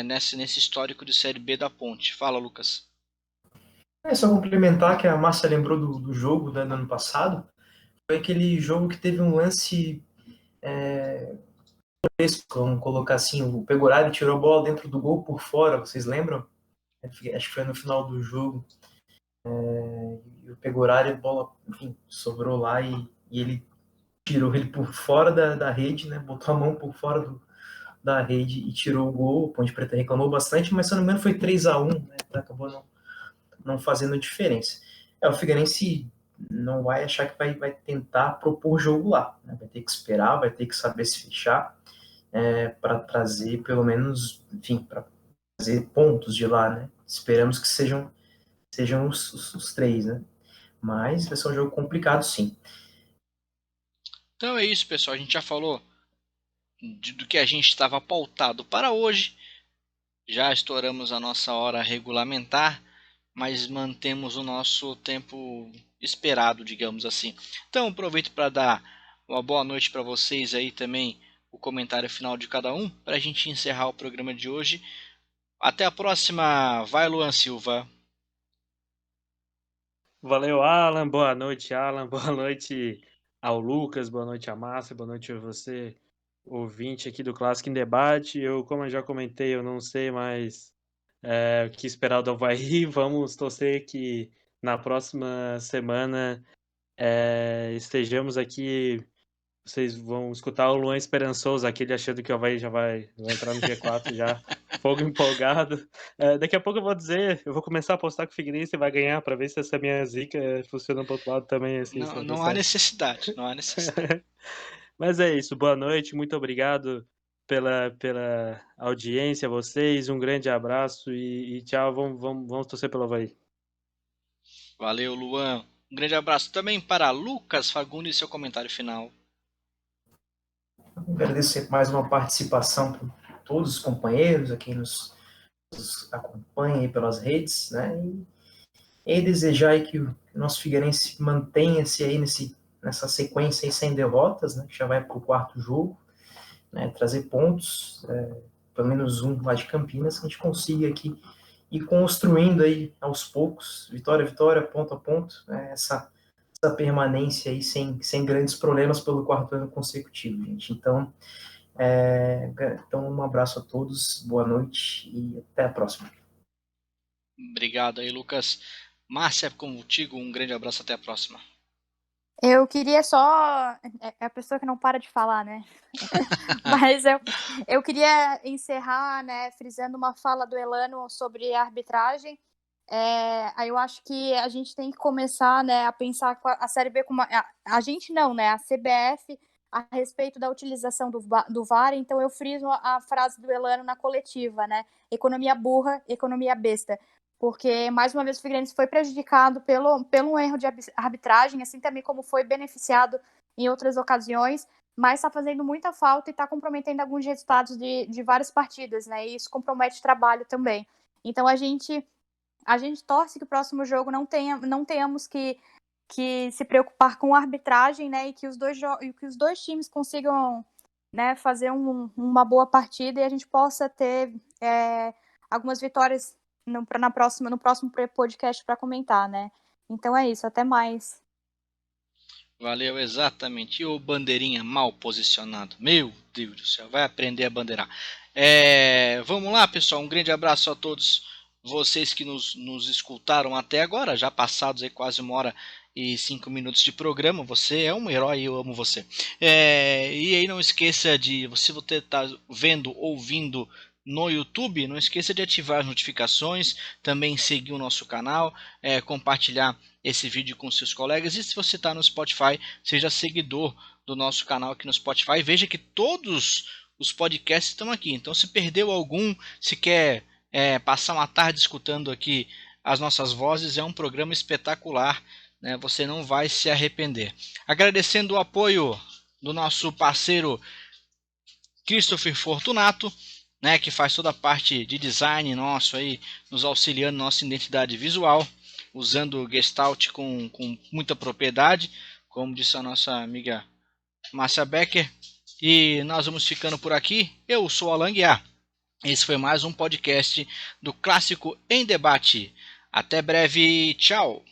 nesse histórico de Série B da Ponte. Fala, Lucas. Só complementar que a Márcia lembrou do jogo, né, do ano passado. Foi aquele jogo que teve um lance vamos colocar assim, o Pegorari tirou a bola dentro do gol por fora, vocês lembram? Acho que foi no final do jogo. E o Pegorari, a bola, enfim, sobrou lá e ele tirou ele por fora da rede, né? Botou a mão por fora da rede e tirou o gol. O Ponte Preta reclamou bastante, mas se eu não me engano foi 3-1, né? Acabou não fazendo diferença. O Figueirense não vai achar que vai tentar propor jogo lá, né? Vai ter que esperar, vai ter que saber se fechar para trazer pelo menos, enfim, para trazer pontos de lá, né? Esperamos que sejam os 3, né? Mas vai ser um jogo complicado, sim. Então é isso, pessoal. A gente já falou do que a gente estava pautado para hoje. Já estouramos a nossa hora regulamentar, mas mantemos o nosso tempo esperado, digamos assim. Então aproveito para dar uma boa noite para vocês aí também, o comentário final de cada um, para a gente encerrar o programa de hoje. Até a próxima. Vai, Luan Silva. Valeu, Alan. Boa noite, Alan. Boa noite ao Lucas. Boa noite a Márcia. Boa noite a você, ouvinte aqui do Clássico em Debate. Como eu já comentei, eu não sei mais o que esperar do Avaí. Vamos torcer que na próxima semana estejamos aqui. Vocês vão escutar o Luan esperançoso, aquele achando que o Avaí já vai entrar no G4 já, fogo empolgado. Daqui a pouco eu vou começar a apostar que o Figueirense vai ganhar para ver se essa minha zica funciona pro outro lado também. Assim, Não há necessidade, não há necessidade. Mas é isso, boa noite, muito obrigado pela audiência, vocês, um grande abraço e tchau, vamos torcer pelo Avaí. Valeu, Luan. Um grande abraço também para Lucas Fagundes e seu comentário final. Agradeço mais uma participação por todos os companheiros, a quem nos acompanha aí pelas redes, né? E desejar aí que o nosso Figueirense mantenha-se aí nessa sequência aí sem derrotas, né? Que já vai para o 4º jogo, né? Trazer pontos, pelo menos um lá de Campinas, que a gente consiga aqui ir construindo aí aos poucos, vitória a vitória, ponto a ponto, né? Essa permanência aí sem grandes problemas pelo 4º ano consecutivo, gente. Então, um abraço a todos, boa noite e até a próxima. Obrigado aí, Lucas. Márcia, contigo, um grande abraço, até a próxima. Eu queria só... É a pessoa que não para de falar, né? Mas eu queria encerrar, né, frisando uma fala do Elano sobre a arbitragem. Aí eu acho que a gente tem que começar, né, a pensar a Série B como a gente não, né, a CBF a respeito da utilização do VAR. Então eu friso a frase do Elano na coletiva, né, economia burra, economia besta, porque mais uma vez o Figueirense foi prejudicado pelo erro de arbitragem, assim também como foi beneficiado em outras ocasiões, mas está fazendo muita falta e está comprometendo alguns resultados de várias partidas, né? E isso compromete o trabalho também. Então a gente torce que o próximo jogo não tenhamos que se preocupar com a arbitragem, né? E que os dois times consigam, né, fazer uma boa partida e a gente possa ter algumas vitórias no próximo podcast para comentar, né? Então é isso, até mais. Valeu, exatamente. E o bandeirinha mal posicionado. Meu Deus do céu, vai aprender a bandeirar. Vamos lá, pessoal. Um grande abraço a todos vocês que nos escutaram até agora. Já passados aí quase 1h05 de programa. Você é um herói, eu amo você. E aí não esqueça de, se você está ouvindo no YouTube, não esqueça de ativar as notificações, também seguir o nosso canal, compartilhar esse vídeo com seus colegas, e se você está no Spotify, seja seguidor do nosso canal aqui no Spotify, veja que todos os podcasts estão aqui, então se perdeu algum, se quer passar uma tarde escutando aqui as nossas vozes, é um programa espetacular, né? Você não vai se arrepender. Agradecendo o apoio do nosso parceiro Christopher Fortunato, né, que faz toda a parte de design nosso aí, nos auxiliando na nossa identidade visual, usando o Gestalt com muita propriedade, como disse a nossa amiga Márcia Becker. E nós vamos ficando por aqui. Eu sou Alan Guiar. Esse foi mais um podcast do Clássico em Debate. Até breve, tchau!